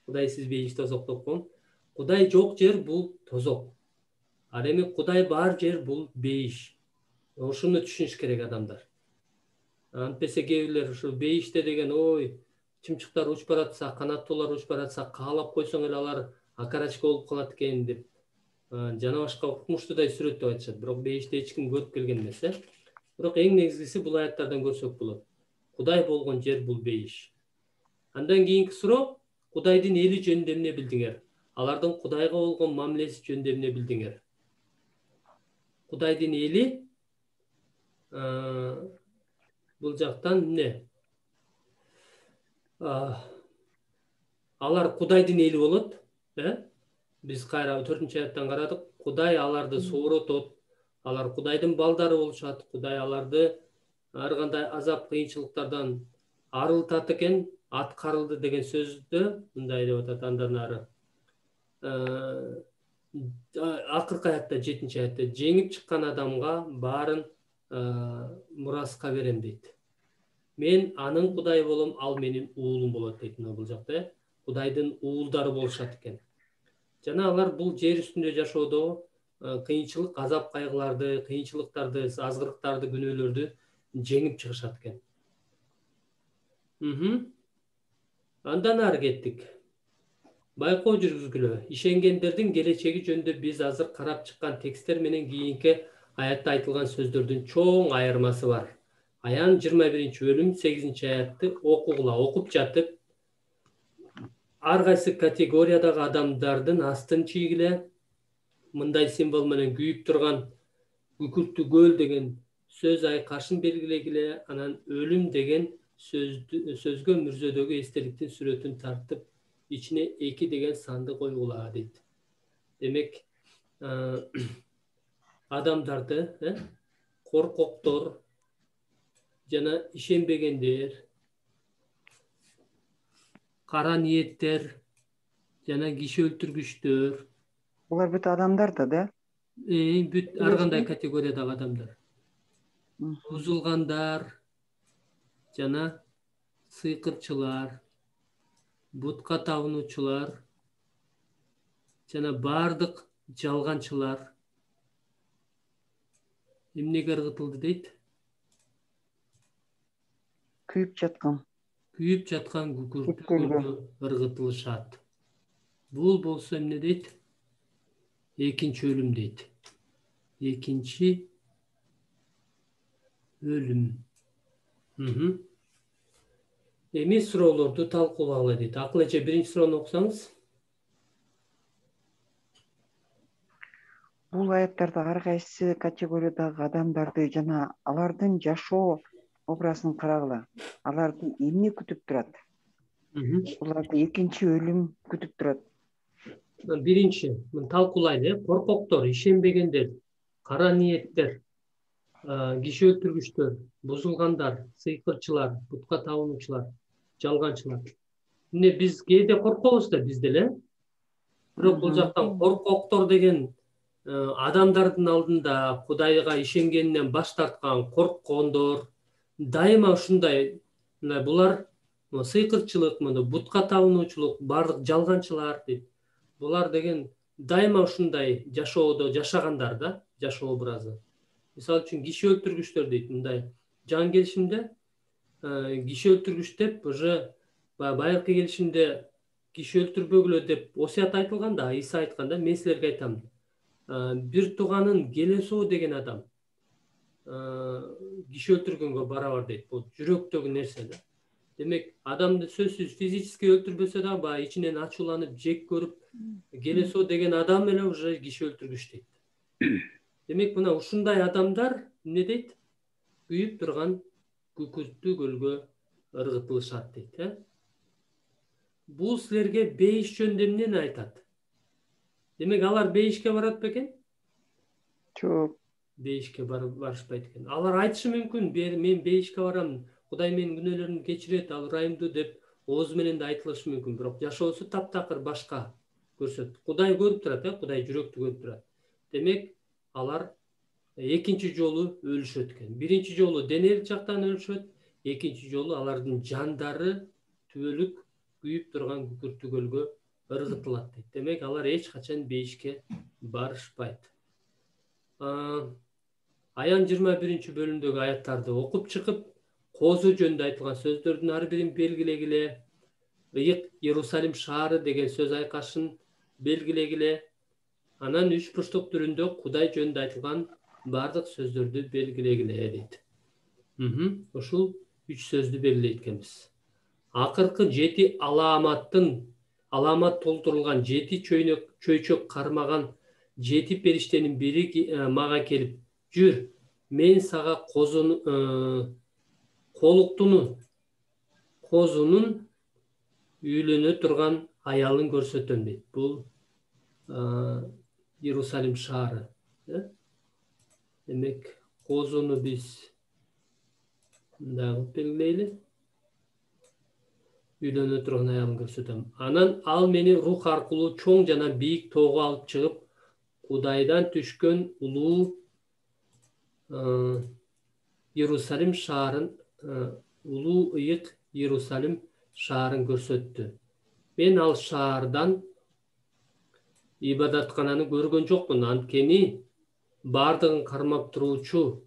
Speaker 1: Кудайсыз бейиш тозок деп коем. Кудай жок жер бул тозок. Ал эми Кудай бар жер бул бейиш. Ошону түшүнүш керек адамдар. Антпесе кээ бирлер ушу бейиште деген ой, чымчыктар учуп баратса, канаттуулар учуп баратса, каалап койсоң эле алар акарачка болуп калат экен деп жана башка укмуштуудай сүрөттөп айтышат. Бирок бейиште эч ким көрүп келген эмес, Бирок эң негизгиси бул аяттардан көрсөк болот. Кудай болгон жер бул бейиш. Андан кийинки суроо, Кудайдын эли жөнүндө эмне билдиңер? Алардын Кудайга болгон мамилеси жөнүндө эмне билдиңер? Кудайдын эли бул жактан эмне? Алар Кудайдын эли болот, Биз кайра 4-аяттан карадык. Кудай аларды сооротот. Алар Кудайдын балдары болушат. Кудай аларды ар кандай азап, кыйынчылыктардан арылтат экен. Аткарылды деген сөздө мындай деп атат андан ары. Акыркы аятта 7-аятта жеңип чыккан адамга баарын мураска берем дейт. Мен анын Кудайы болом, ал менин уулум болот дейт бул жакта. Кудайдын уулдары болушат экен. Жана алар бул жер үстүндө жашоодо кыйынчылык, азап, кайгыларды, кыйынчылыктарды, азгырыктарды, күнөөлөрдү жеңип чыгышат экен. Андан ары кеттик. Байкоо жүргүзгүлө. Ишенгендердин келечеги жөнүндө биз азыр карап чыккан тексттер менен кийинки аятта айтылган сөздөрдүн чоң айырмасы бар. Аян 21 бөлүм 8-аятты окугула, окуп жатып, ар кайсы категориядагы адамдардын астын чийгиле, мындай символ менен күйүп турган күкүрттүү көл деген сөз айкашын белгилегиле, анан өлүм деген сөзгө мүрзөдөгү эстеликтин сүрөтүн тартып, ичине 2 деген санды койгула дейт. Демек, адамдарды, коркоктор жана ишенбегендер, кара ниеттер жана киши өлтүргүчтөр,
Speaker 3: Булар бүт адамдар да?
Speaker 1: бүт ар кандай категориядагы адамдар. Бузулгандар жана сыйкырчылар, бутка табынуучулар жана баардык жалганчылар эмнеге ыргытылды дейт?
Speaker 3: Күйүп жаткан
Speaker 1: күкүрткөлгө ыргытылышат. Бул болсо эмне дейт? Экинчи өлүм дейт. Экинчи өлүм. Эми суроолорду талкуулагыла дейт. Акыл эже, биринчи суроону окусаңыз.
Speaker 3: Бул аяттарда ар кайсы категориядагы адамдарды жана алардын жашоо образын карагыла. Аларды эмне күтүп турат? Буларды экинчи өлүм күтүп турат.
Speaker 1: Биринчи, талкуулайлы, коркоктор, ишенбегендер, кара ниеттер, киши өлтүргүчтөр, бузулгандар, сыйкырчылар, бутка табынуучулар, жалганчылар. Эмне биз кээде коркобуз да биз деле. Бирок бул жактан коркоктор деген адамдардын алдында Кудайга ишенгенинен баш тарткан, корккондор, дайыма ушундай, булар сыйкырчылык, бутка табынуучулук, баардык жалганчылар дейт. Булар деген дайыма ушундай жашоодо жашагандар да, жашоо образы. Мисалы үчүн киши өлтүргүчтөр дейт, мындай жаңы келишимде киши өлтүргүч деп уже байыркы келишимде киши өлтүрбөгүлө деп осуят айтылган да, Иса айтканда, мен силерге айтам, бир тууганын келесоо деген адам киши өлтүргөнгө барабар дейт. Бул жүрөктөгү нерсе да. Демек, адамды сөзсүз физически өлтүрбөсө да, баягы ичинен ачууланып, жек көрүп, келесоо деген адам эле уже киши өлтүргүч дейт. Демек, мына ушундай адамдар эмне дейт? Күйүп турган күкүрттүү көлгө ыргытылышат дейт. Бул силерге бейиш жөнүндө эмнени айтат? Демек, алар бейишке барат бекен?
Speaker 3: Жок.
Speaker 1: Бейишке барышпайт экен. Алар айтышы мүмкүн, мен бейишке барам, Кудай менин күнөөлөрүмдү кечирет, ал ырайымдуу деп оозу менен да айтылышы мүмкүн. Бирок жашоосу таптакыр башка көрсөтөт. Кудай көрүп турат, Кудай жүрөктү көрүп турат. Демек, алар экинчи жолу өлүшөт экен. Биринчи жолу денелик жактан өлүшөт, экинчи жолу алардын жандары түбөлүк күйүп турган күкүрттүү көлгө ыргытылат дейт. Демек, алар эч качан бейишке барышпайт. Аян 21-бөлүмдөгү аяттарды окуп чыгып, козу жөнүндө айтылган сөздөрдүн ар бирин белгилегиле, ыйык Иерусалим шаары деген сөз айкашын белгилегиле, анан үч бурчтук түрүндө Кудай жөнүндө айтылган бардык сөздөрдү белгилегиле дейт. Ушул үч сөздү белгилейт экенбиз. Акыркы 7 аламат толтурулган 7 чөйчөк кармаган 7 периштенин бири мага келип, жүр, мен сага козунун үйлөнө турган аялын көрсөтөм дейт. Бул Иерусалим шаары. Демек, козуну биз мындай белгилейли. Үйлөнө турган аялын көрсөтөм. Анан ал мени рух аркылуу чоң жана бийик тоого алып чыгып, Кудайдан түшкөн улуу Иерусалим шаарын, улуу ыйык Иерусалим шаарын көрсөттү. Мен ал шаардан ибадаткананы көргөн жокмун, анткени бардыгын кармап туруучу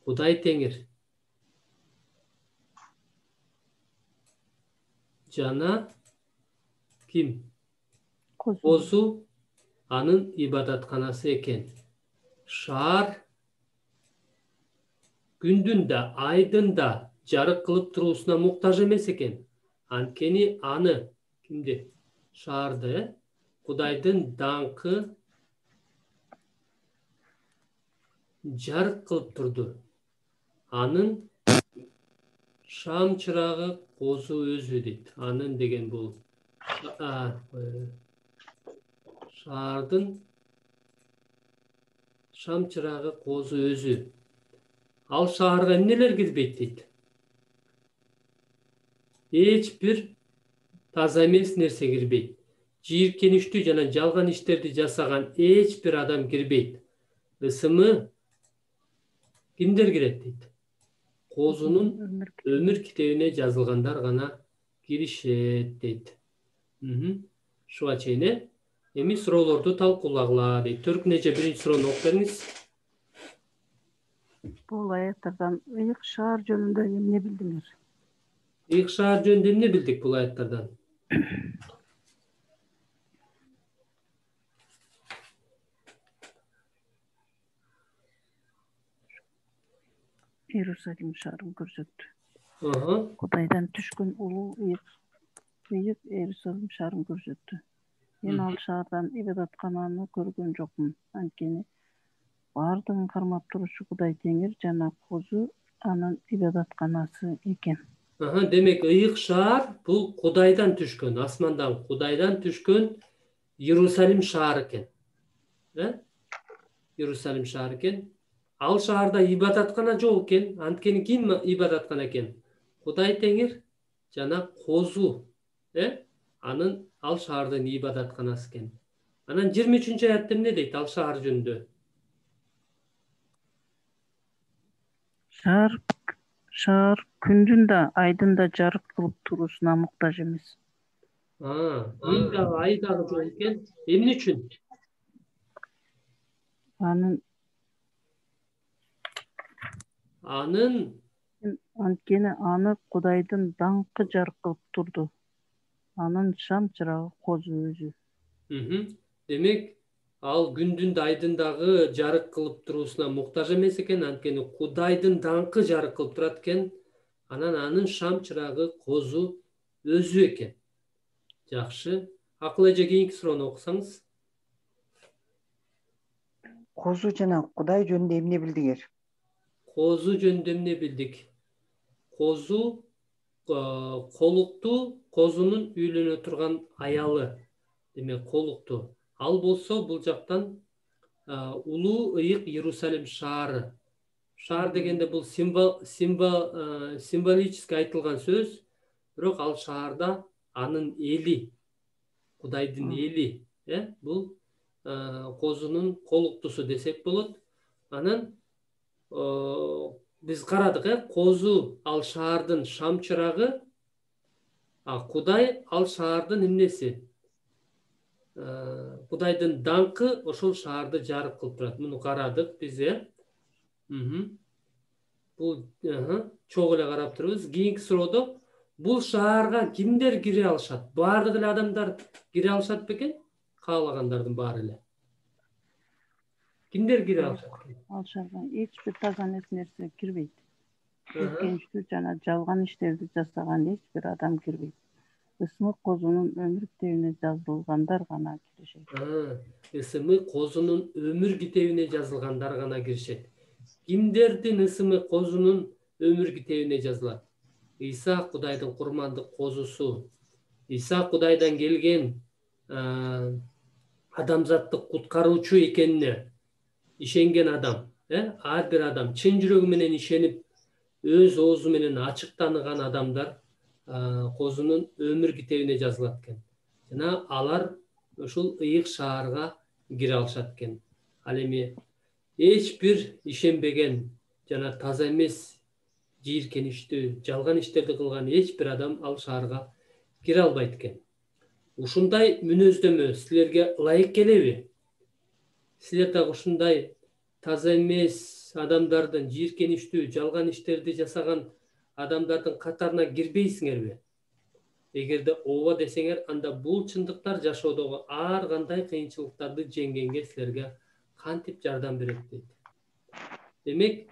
Speaker 1: Кудай Теңир жана ким? Козу анын ибадатканасы экен. Шаар күндүн да, айдын да жарык кылып туруусуна муктаж эмес экен. Анткени аны, кимди? Шаарды, Кудайдын даңкы жарык кылып турду. Анын шам чырагы козу өзү дейт. Анын деген бул шаардын шам чырагы козу өзү. Ал шаарга эмнелер кирбейт дейт? Эч бир таза эмес нерсе кирбейт. Жийиркеништүү жана жалган иштерди жасаган эч бир адам кирбейт. Ысымы кимдер кирет дейт? Козунун өмүр китебине жазылгандар гана киришет дейт. Ушуга чейин эми суроолорду талкуулагыла дейт. Төркүн эже биринчи суроону окуп бериңиз.
Speaker 2: Бул аяттардан ыйык шаар жөнүндө эмне билдиңер?
Speaker 1: Ыйык шаар жөнүндө эмне билдик бул аяттардан?
Speaker 2: Иерусалим шаарын көрсөттү. Кудайдан түшкөн улуу ыйык Иерусалим шаарын көрсөттү. Мен ал шаардан ибадаткананы көргөн жокмун, анткени бардыгын кармап туруучу Кудай Теңир жана козу анын ибадатканасы экен.
Speaker 1: Демек ыйык шаар бул Кудайдан түшкөн, асмандан Кудайдан түшкөн Иерусалим шаары экен. Иерусалим шаары экен. Ал шаарда ибадаткана жок экен. Анткени ким ибадаткана экен? Кудай Теңир жана козу. Анын ал шаардын ибадатканасы экен. Анан 23 аятта эмне дейт ал шаар жөнүндө?
Speaker 2: Шаар күндүн да айдын да жарык кылып туруусуна муктаж эмес.
Speaker 1: Күн дагы ай дагы жок экен. Эмне үчүн?
Speaker 2: Анткени аны Кудайдын даңкы жарык кылып турду. Анын шам чырагы козу өзү.
Speaker 1: Демек, ал күндүн да айдын дагы жарык кылып туруусуна муктаж эмес экен, анткени Кудайдын даңкы жарык кылып турат экен. Анан анын шам чырагы козу өзү экен. Жакшы. Акыл эже, кийинки суроону окусаңыз.
Speaker 3: Козу жана Кудай жөнүндө эмне билдиңер?
Speaker 1: Козу жөнүндө эмне билдик? Козу колуктуу, козунун үйлөнө турган аялы. Демек, колуктуу. Ал болсо бул жактан улуу ыйык Иерусалим шаары. Шаар дегенде бул символически айтылган сөз, бирок ал шаарда анын эли, Кудайдын эли, бул козунун колуктусу десек болот. Анан биз карадык, козу ал шаардын шам чырагы, Кудай ал шаардын эмнеси? Кудайдын даңкы ошол шаарды жарык кылып турат. Муну карадык биз, Бул чогуу эле карап турбуз. Кийинки суроодо бул шаарга кимдер кире алышат? Баардык эле адамдар кире алышат бекен? Каалагандардын баары эле. Кимдер кире алышат?
Speaker 2: Ал шаарга эч бир таза нерсе кирбейт. Иркенчтүү жана жалган иштерди жасаган эч бир адам кирбейт. Ысмы козунун өмүр китебине жазылгандар гана киришет.
Speaker 1: Ысымы козунун өмүр китебине жазылгандар гана киришет. Кимдердин ысымы козунун өмүр китебине жазылат? Иса Кудайдын курмандык козусу. Иса Кудайдан келген адамзатты куткаруучу экенине ишенген адам, ар бир адам чын жүрөгү менен ишенип, өз оозу менен ачык тааныган адамдар козунун өмүр китебине жазылат экен. Жана алар ушул ыйык шаарга кире алышат экен. Ал эми эч бир ишенбеген жана таза эмес, жийиркеничтүү, жалган иштерди кылган эч бир адам ал шаарга кире албайт экен. Ушундай мүнөздөмө силерге ылайык келеби? Силер дагы ушундай таза эмес адамдардын, жийиркеничтүү, жалган иштерди жасаган адамдардын катарына кирбейсиңерби? Эгерде ооба десеңер, анда бул чындыктар жашоодогу ар кандай кыйынчылыктарды жеңгенге силерге кантип жардам берет дейт. Демек,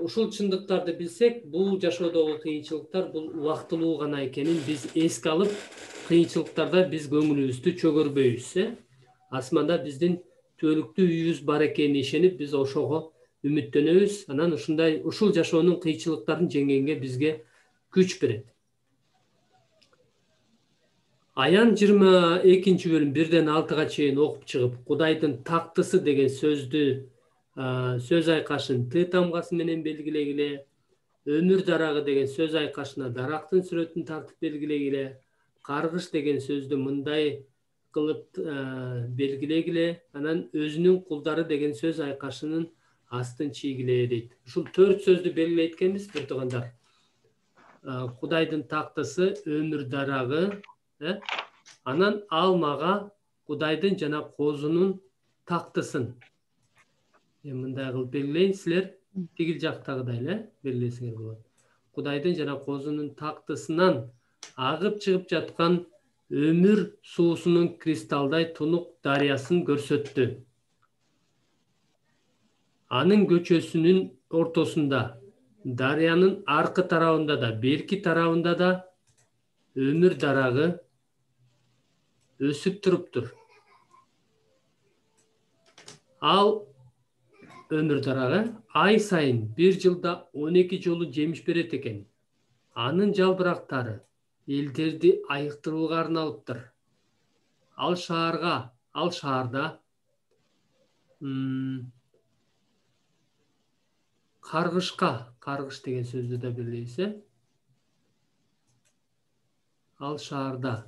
Speaker 1: ушул чындыктарды билсек, бул жашоодогу кыйынчылыктар бул убактылуу гана экенин биз эске алып, кыйынчылыктарда биз көңүлүбүздү чөгөрбөйбүз. Асманда биздин түбөлүктүү үйүбүз бар экенине ишенип, биз ошого үмүттөнөбүз. Анан ушул жашоонун кыйынчылыктарын жеңгенге бизге күч берет. Аян 22 бөлүм 1-ден 6-га чейин окуп чыгып, Кудайдын тактысы деген сөздү, сөз айкашын Т тамгасы менен белгилегиле, өмүр дарагы деген сөз айкашына дарактын сүрөтүн тартып белгилегиле, каргыш деген сөздү мындай кылып белгилегиле, анан өзүнүн кулдары деген сөз айкашынын астын чийгиле дейт. Ушул 4 сөздү белгилейт экенбиз, бир туугандар. Кудайдын тактысы, өмүр дарагы, анан ал мага Кудайдын жана козунун тактысын. Мындай кылып белгилейин, силер тигил жактагыдай эле белгилесеңер болот. Кудайдын жана козунун тактысынан агып чыгып жаткан өмүр суусунун кристалдай тунук дарыясын көрсөттү. Анын көчөсүнүн ортосунда, дарыянын аркы тарабында да, берки тарабында да өмүр дарагы өсүп туруптур. Ал өмүр дарагы ай сайын 1 жылда 12 жолу жемиш берет экен. Анын жалбырактары элдерди айыктырууга арналыптыр. Ал шаарда каргыш деген сөздү да билебиз, Ал шаарда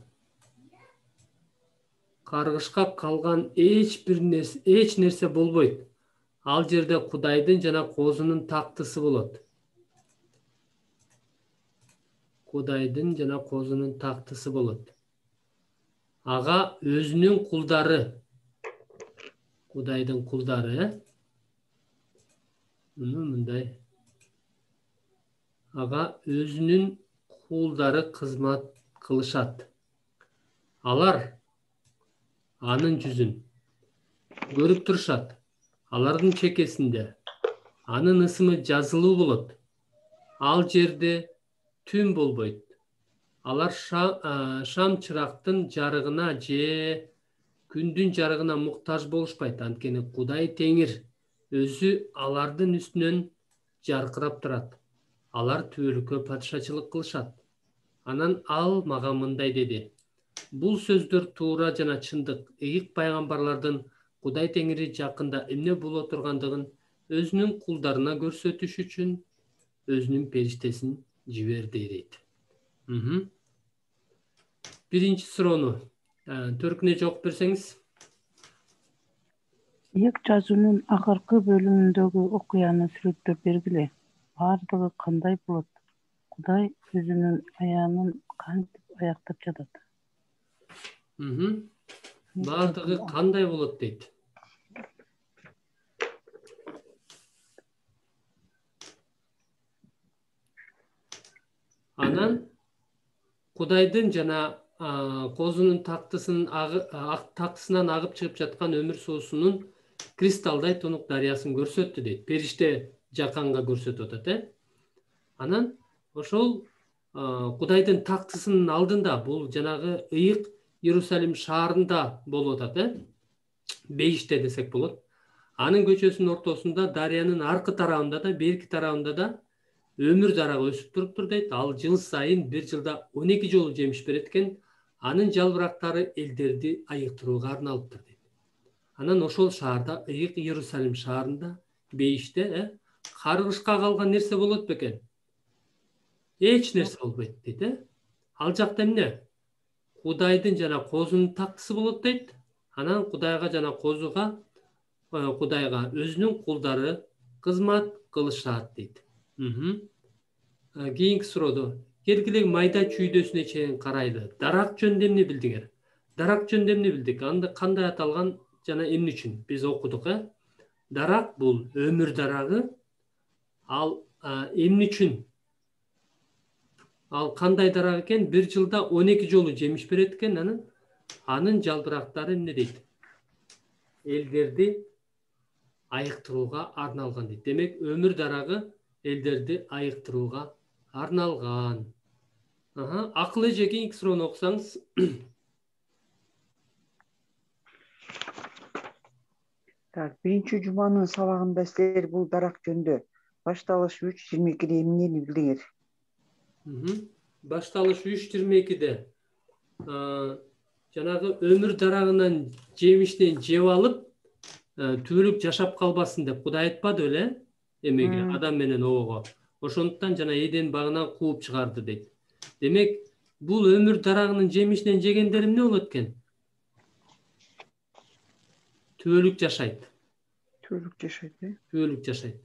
Speaker 1: каргышка калган эч нерсе болбойт. Ал жерде Кудайдын жана Козунун тактысы болот. Кудайдын жана Козунун тактысы болот. Ага өзүнүн кулдары, Кудайдын кулдары, мындай. Ага өзүнүн кулдары кызмат кылышат. Алар анын жүзүн көрүп турушат. Алардын чекесинде анын ысымы жазылуу болот. Ал жерде түн болбойт. Алар шам чырактын жарыгына же күндүн жарыгына муктаж болушпайт. Анткени Кудай Теңир өзү алардын үстүнөн жаркырап турат. Алар түбөлүккө падышачылык кылышат. Анан ал мага мындай деди: бул сөздөр туура жана чындык. Ыйык пайгамбарлардын Кудай Теңири жакында эмне боло тургандыгын өзүнүн кулдарына көрсөтүш үчүн өзүнүн периштесин жиберди дейт. Биринчи суроону төркүнө жооп берсеңиз.
Speaker 2: Ийик жазуунун акыркы бөлүмүндөгү окуяны сүрөттөп бергиле. Бардыгы кандай болот? Кудай өзүнүн аянын кантип аяктап жатат?
Speaker 1: Бардыгы кандай болот дейт. Анан Кудайдын жана Козунун тактысынан агып чыгып жаткан өмүр суусунун кристалдай тунук дарыясын көрсөттү дейт. Периште жаканга көрсөтүп атат, Анан ошол Кудайдын тактысынын алдында, бул жанагы ыйык Иерусалим шаарында болуп атат, Бейиште десек болот. Анын көчөсүнүн ортосунда дарыянын аркы тарабында да, берки тарабында да өмүр дарагы өсүп туруптур дейт. Ал жыл сайын бир жылда 12 жолу жемиш берет экен. Анын жалбырактары элдерди айыктырууга арналыптыр дейт. Анан ошол шаарда, ыйык Иерусалим шаарында, Бейиште каргышка калган нерсе болот бекен? Эч нерсе болбойт дейт. Ал жакта эмне? Кудайдын жана Козунун тактысы болот дейт. Анан Кудайга жана Козуга, Кудайга өзүнүн кулдары кызмат кылышат дейт. Кийинки суроо. Келгиле майда чүйдөсүнө чейин карайлы. Дарак жөнүндө эмне билдиңер? Дарак жөнүндө эмне билдик? Анда кандай аталган жана эмне үчүн биз окудук? Дарак бул өмүр дарагы. Ал эмне үчүн? Ал кандай дарак экен? Бир жылда 12 жолу жемиш берет экен. Анын жалбырактары эмне дейт? Элдерди айыктырууга арналган дейт. Демек, өмүр дарагы элдерди айыктырууга арналган. Акыл эже, кийинки суроону окусаңыз.
Speaker 3: Биринчи жуманын сабагында силер бул дарак жөнүндө башталыш 3:22 эмнени билдиңер?
Speaker 1: Башталыш 3:22 жанагы өмүр дарагынын жемишинен жеп алып, түбөлүк жашап калбасын деп Кудай айтпады беле? Эмеге, Адам менен Owого. Ошондуктан жана Эден багынан кууп чыгарды дейт. Демек, бул өмүр дарагынын жемишинен жегендер эмне болот экен? Түбөлүк жашайт. Түбөлүк жашайт.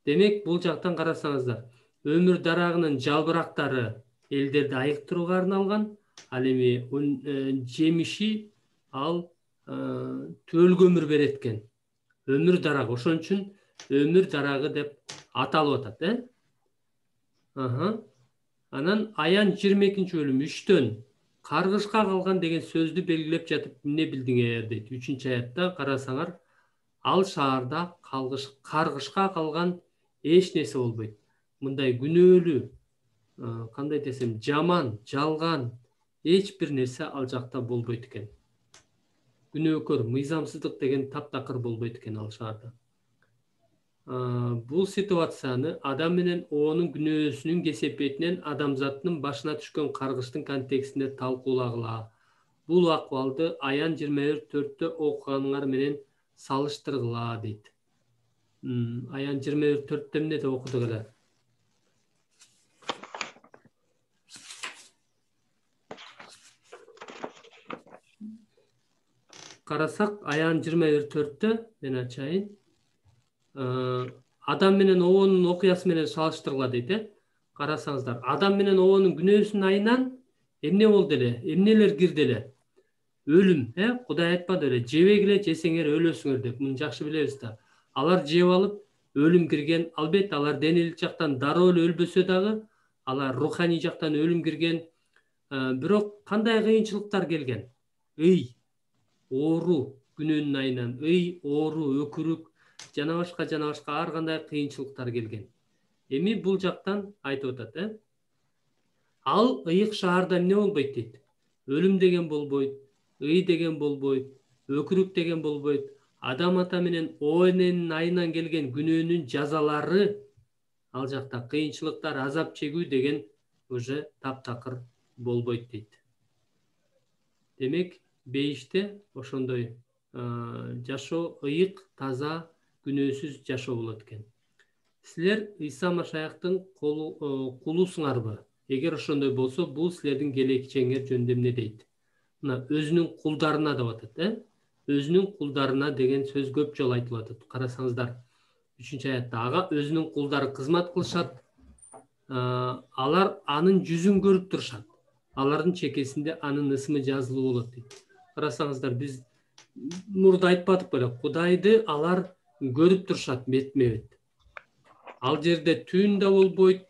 Speaker 1: Демек, бул жактан карасаңыздар, өмүр дарагынын жалбырактары элдерди айыктырууга арналган, ал эми жемиши ал түбөлүк өмүр берет экен. Өмүр дарагы, ошон үчүн өмүр дарагы деп аталып атат, Анан аян 22 бөлүм 3-төн каргышка калган деген сөздү белгилеп жатып эмне билдиңер дейт. 3-аятта карасаңар, ал шаарда каргышка калган эч нерсе болбойт. Мындай күнөөлүү, кандай десем, жаман, жалган эч бир нерсе ал жакта болбойт экен. Күнөөкөр, мыйзамсыздык деген таптакыр болбойт экен ал шаарда. Бул ситуацияны адам менен оонун күнөөсүнүн кесепетинен адамзаттын башына түшкөн каргыштын контекстинде талкуулагыла. Бул акыбалды Аян 24:4-тө окуганыңар менен салыштыргыла дейт. Аян 24:4-тө эмне деп окудук эле? Карасак, Аян 24:4-тө мен ачайын. Адам менен оонун окуясы менен салыштыргыла дейт. Карасаңыздар, адам менен оонун күнөөсүнүн айынан эмне болду эле? Эмнелер кирди эле? Өлүм, Кудай айтпады эле, жебегиле, жесеңер өлөсүңөр деп. Муну жакшы билебиз да. Алар жеп алып, өлүм кирген. Албетте алар денелик жактан дароо эле өлбөсө дагы, алар руханий жактан өлүм кирген. Бирок кандай кыйынчылыктар келген? Ый, оору күнөөнүн айынан, оору, өкүрүк, жана башка ар кандай кыйынчылыктар келген. Эми бул жактан айтып атат, ал ыйык шаарда эмне болбойт дейт? Өлүм деген болбойт, ый деген болбойт, өкүрүк деген болбойт. Адам ата менен о эненин айынан келген күнөөнүн жазалары, ал жакта кыйынчылыктар, азап чегүү деген уже таптакыр болбойт дейт. Демек, бейиште ошондой жашоо ыйык, таза, күнөөсүз жашоо болот экен. Силер Иса Машаяктын кулусуңарбы? Эгер ошондой болсо, бул силердин келечегиңер жөнүндө эмне дейт? Мына өзүнүн кулдарына деп атат, Өзүнүн кулдарына деген сөз көп жолу айтылып атат. Карасаңыздар, 3-аятта ага өзүнүн кулдары кызмат кылышат. Алар анын жүзүн көрүп турушат. Алардын чекесинде анын ысымы жазылуу болот дейт. Карасаңыздар, биз мурда айтпадык беле, Кудайды алар көрүп турушат бетме-бет. Ал жерде түн да болбойт.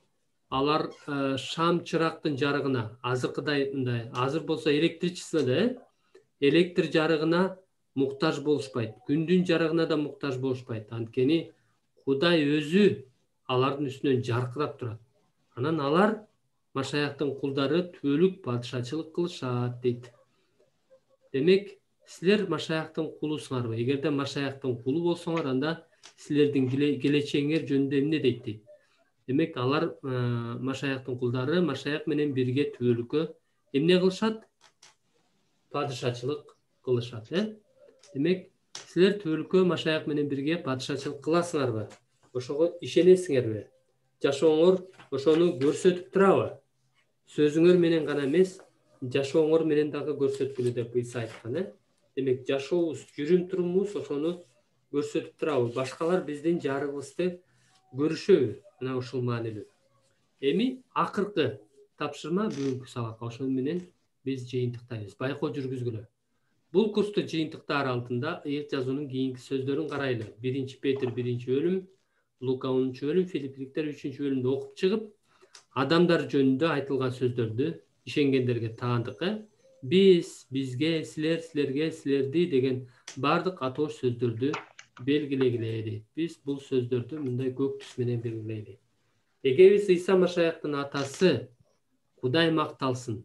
Speaker 1: Алар шам чырактын жарыгына, азыркыдай мындай, азыр болсо электричество да, электр жарыгына муктаж болушпайт. Күндүн жарыгына да муктаж болушпайт. Анткени Кудай өзү алардын үстүнөн жаркырап турат. Анан алар Машаяктын кулдары түбөлүк падышачылык кылышат дейт. Демек, силер Машаяктын кулусуңарбы? Эгерде Машаяктын кулу болсоңор, анда силердин келечегиңер жөнүндө эмне дейт дейт. Демек, алар Машаяктын кулдары Машаяк менен бирге түбөлүккө эмне кылышат? Падышачылык кылышат, Демек, силер түбөлүккө Машаяк менен бирге падышачылык кыласыңарбы? Ошого ишенесиңерби? Жашооңор ошону көрсөтүп турабы? Сөзүңөр менен гана эмес, жашооңор менен дагы көрсөткүлө деп Иса айткан, Демек, жашообуз, жүрүм турумубуз ошону көрсөтүп турабы? Башкалар биздин жарыгыбызды көрүшөбү? Мына ушул маанилүү. Эми акыркы тапшырма бүгүнкү сабакка ошол менен биз жыйынтыктайбыз. Байкоо жүргүзгүлө. Бул курсту жыйынтыктар алдында ыйык жазуунун кийинки сөздөрүн карайлы. 1 Петр 1-бөлүм, Лука 10-бөлүм, Филиппиликтер 3-бөлүмдү окуп чыгып, адамдар жөнүндө айтылган сөздөрдү ишенгендерге таандык, биз, бизге, силер, силерге, силерди деген бардык атоош сөздөрдү белгилегиле дейт. Биз бул сөздөрдү мындай көк түс менен белгилейли. Эгебиз Иса Машаяктын атасы Кудай макталсын.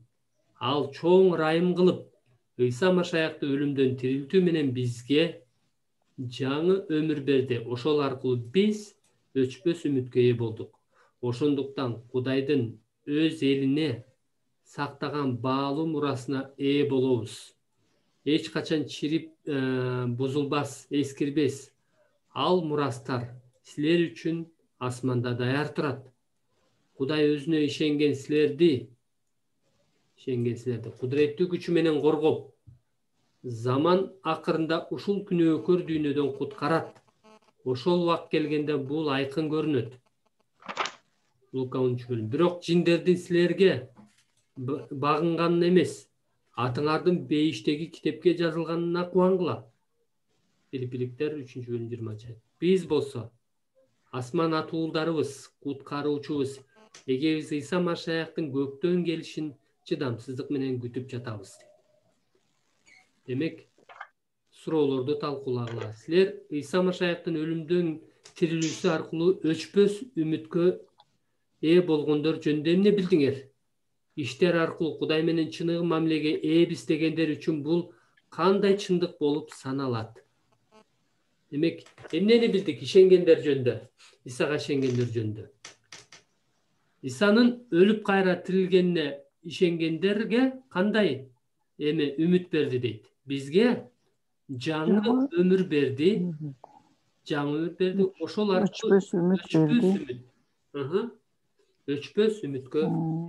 Speaker 1: Ал чоң ырайым кылып, Иса Машаякты өлүмдөн тирилтүү менен бизге жаңы өмүр берди. Ошол аркылуу биз өчпөс үмүткө ээ болдук. Ошондуктан Кудайдын өз элине сактаган баалуу мурасына ээ болобуз. Эч качан чирип бузулбас, эскирбес. Ал мурастар силер үчүн асманда даяр турат. Кудай өзүнө ишенген силерди кудуреттүү күчү менен коргоп, заман акырында ушул күнөөкөр дүйнөдөн куткарат. Ошол убак келгенде бул айкын көрүнөт. Лука 10-бөлүм. Бирок жиндердин силерге багынганын эмес, атыңардын бейиштеги китепке жазылганына кубангыла. Филиппиликтер 3-бөлүм 20. Биз болсо асман атуулдарыбыз, куткаруучубуз, эгебиз Иса Машаяктын көктөн келишин чыдамсыздык менен күтүп жатабыз. Демек, суроолорду талкуулагыла. Силер Иса Машаяктын өлүмдөн тирилүүсү аркылуу өчпөс үмүткө ээ болгондор жөнүндө эмне билдиңер? Иштер аркылуу Кудай менен чыныгы мамилеге ээбиз дегендер үчүн бул кандай чындык болуп саналат? Демек, эмнени билдик ишенгендер жөнүндө, Исага ишенгендер жөнүндө. Исанын өлүп кайра тирилгенине ишенгендерге кандай үмүт берди дейт. Бизге жаңы өмүр берди, ошол аркылуу
Speaker 2: Өчпөс үмүт берди.
Speaker 1: Өчпөс үмүткө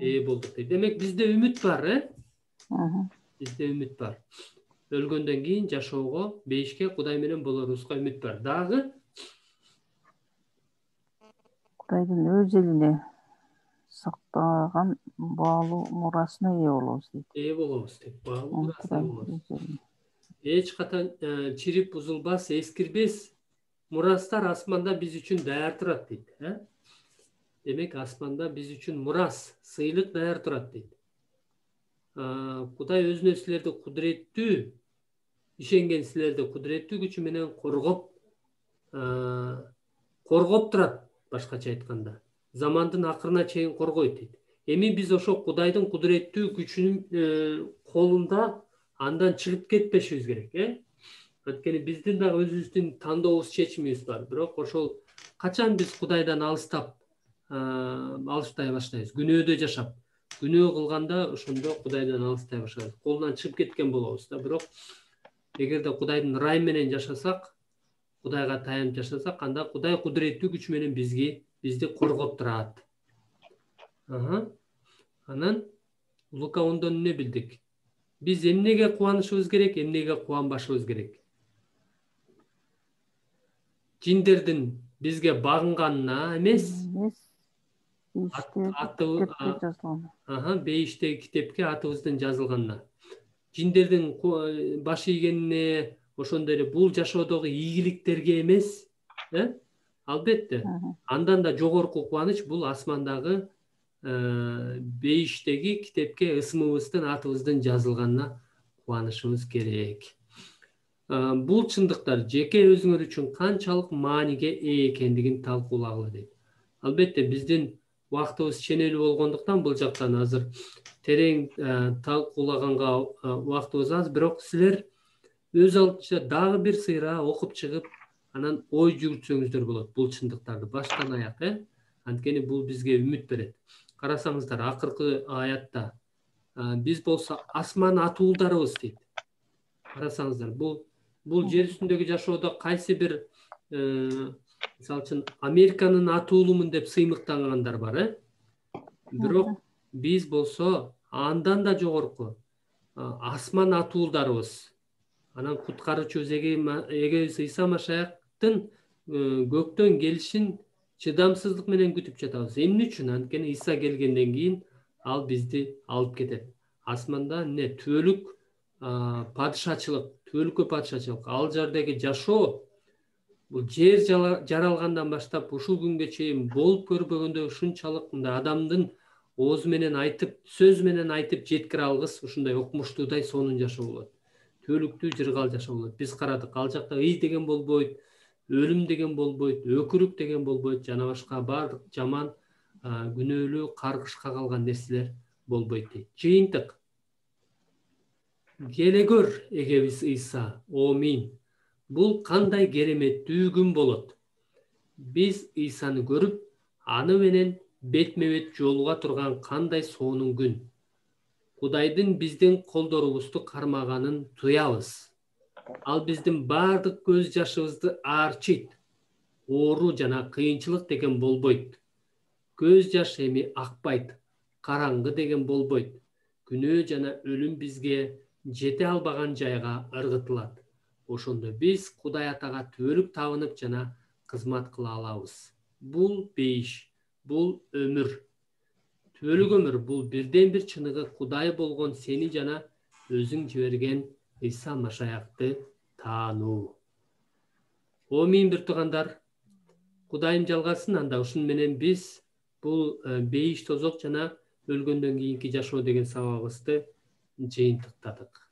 Speaker 1: ээ болдук дейт. Демек, бизде үмүт бар, бизде үмүт бар. Өлгөндөн кийин жашоого, бейишке, Кудай менен болорубузга үмүт бар. Дагы
Speaker 2: Кудайдын өз элине сактаган баалуу мурасына ээ болобуз дейт.
Speaker 1: ээ болобуз дейт. Баалуу мурасына болобуз. Эч качан чирип бузулбас, эскирбес мурастар асманда биз үчүн даяр турат дейт. Демек, асманда биз үчүн мурас, сыйлык даяр турат дейт. Кудай өзүнө силерди кудуреттүү, ишенген силерди кудуреттүү күчү менен коргоп турат, башкача айтканда. Замандын акырына чейин коргойт дейт. Эми биз ошо Кудайдын кудуреттүү күчүнүн колунда андан чыгып кетпешибиз керек, Анткени биздин дагы өзүбүздүн тандообуз, чечимибиз бар. Бирок ошол качан биз Кудайдан алыстай баштайбыз, күнөөдө жашап, күнөө кылганда ошондо Кудайдан алыстай баштайбыз. Колунан чыгып кеткен болобуз да. Бирок эгерде Кудайдын ырайы менен жашасак, Кудайга таянып жашасак, анда Кудай кудуреттүү күчү менен бизди коргоп турат. Анан Лука 10-дон эмне билдик? Биз эмнеге кубанышыбыз керек, эмнеге кубанбашыбыз керек? Жиндердин бизге багынганына эмес, бейиштеги китепке атыбыздын жазылганына. Жиндердин баш ийгенине, ошондой эле бул жашоодогу ийгиликтерге эмес, албетте. Андан да жогорку кубаныч бул асмандагы бейиштеги китепке ысмыбыздын, атыбыздын жазылганына кубанышыбыз керек. Бул чындыктар жеке өзүңөр үчүн канчалык мааниге ээ экендигин талкуулагыла дейт. Албетте, биздин убактыбыз ченелүү болгондуктан бул жактан азыр терең талкуулаганга убактыбыз аз, бирок силер өз алдынча дагы бир сыйра окуп чыгып, анан ой жүгүртсөңүздөр болот бул чындыктарды баштан аяк, Анткени бул бизге үмүт берет. Карасаңыздар, акыркы аятта биз болсо асман атуулдарыбыз дейт. Карасаңыздар, бул жер үстүндөгү жашоодо кайсы бир, мисалы үчүн, Американын атуулумун деп сыймыктангандар бар, Бирок биз болсо андан да жогорку асман атуулдарыбыз. Анан куткаруучубуз эгебиз Ыйса Машаяктын көктөн келишин чыдамсыздык менен күтүп жатабыз. Эмне үчүн? Анткени Ыйса келгенден кийин ал бизди алып кетет. Асманда эмне? Түбөлүк падышачылык, түбөлүккө падышачылык. Ал жердеги жашоо, бул жер жаралгандан баштап ушул күнгө чейин болуп көрбөгөндөй ушунчалык адамдын оозу менен айтып, сөз менен айтып жеткире алгыс, ушундай окумуштуудай сонун жашоо болот. Түбөлүктүү жыргал жашоо болот. Биз карадык, ал жакта ый деген болбойт, өлүм деген болбойт, өкүрүк деген болбойт, жана башка баардык жаман, күнөөлүү, каргышка калган нерселер болбойт дейт. Жыйынтык. Келе көр эгебиз Ыйса, Омин. Бул кандай кереметтүү күн болот. Биз Ыйсаны көрүп, аны менен бетме-бет жолуга турган кандай сонун күн. Кудайдын биздин колдорубузду кармаганын туябыз. Ал биздин баардык көз жашыбызды аарчыйт. Оору жана кыйынчылык деген болбойт. Көз жаш эми акпайт, караңгы деген болбойт. Күнөө жана өлүм бизге жете албаган жайга ыргытылат. Ошондо биз Кудай Атага түбөлүк табынып жана кызмат кыла алабыз. Бул бейиш, бул өмүр. Түбөлүк өмүр, бул бирден бир чыныгы Кудай болгон сени жана өзүң жиберген Ыйса Машаякты таануу. Омин, бир туугандар. Кудайым жалгасын, анда ушун менен биз бул бейиш тозок жана өлгөндөн кийинки жашоо деген сабагыбызды жыйынтыктадык.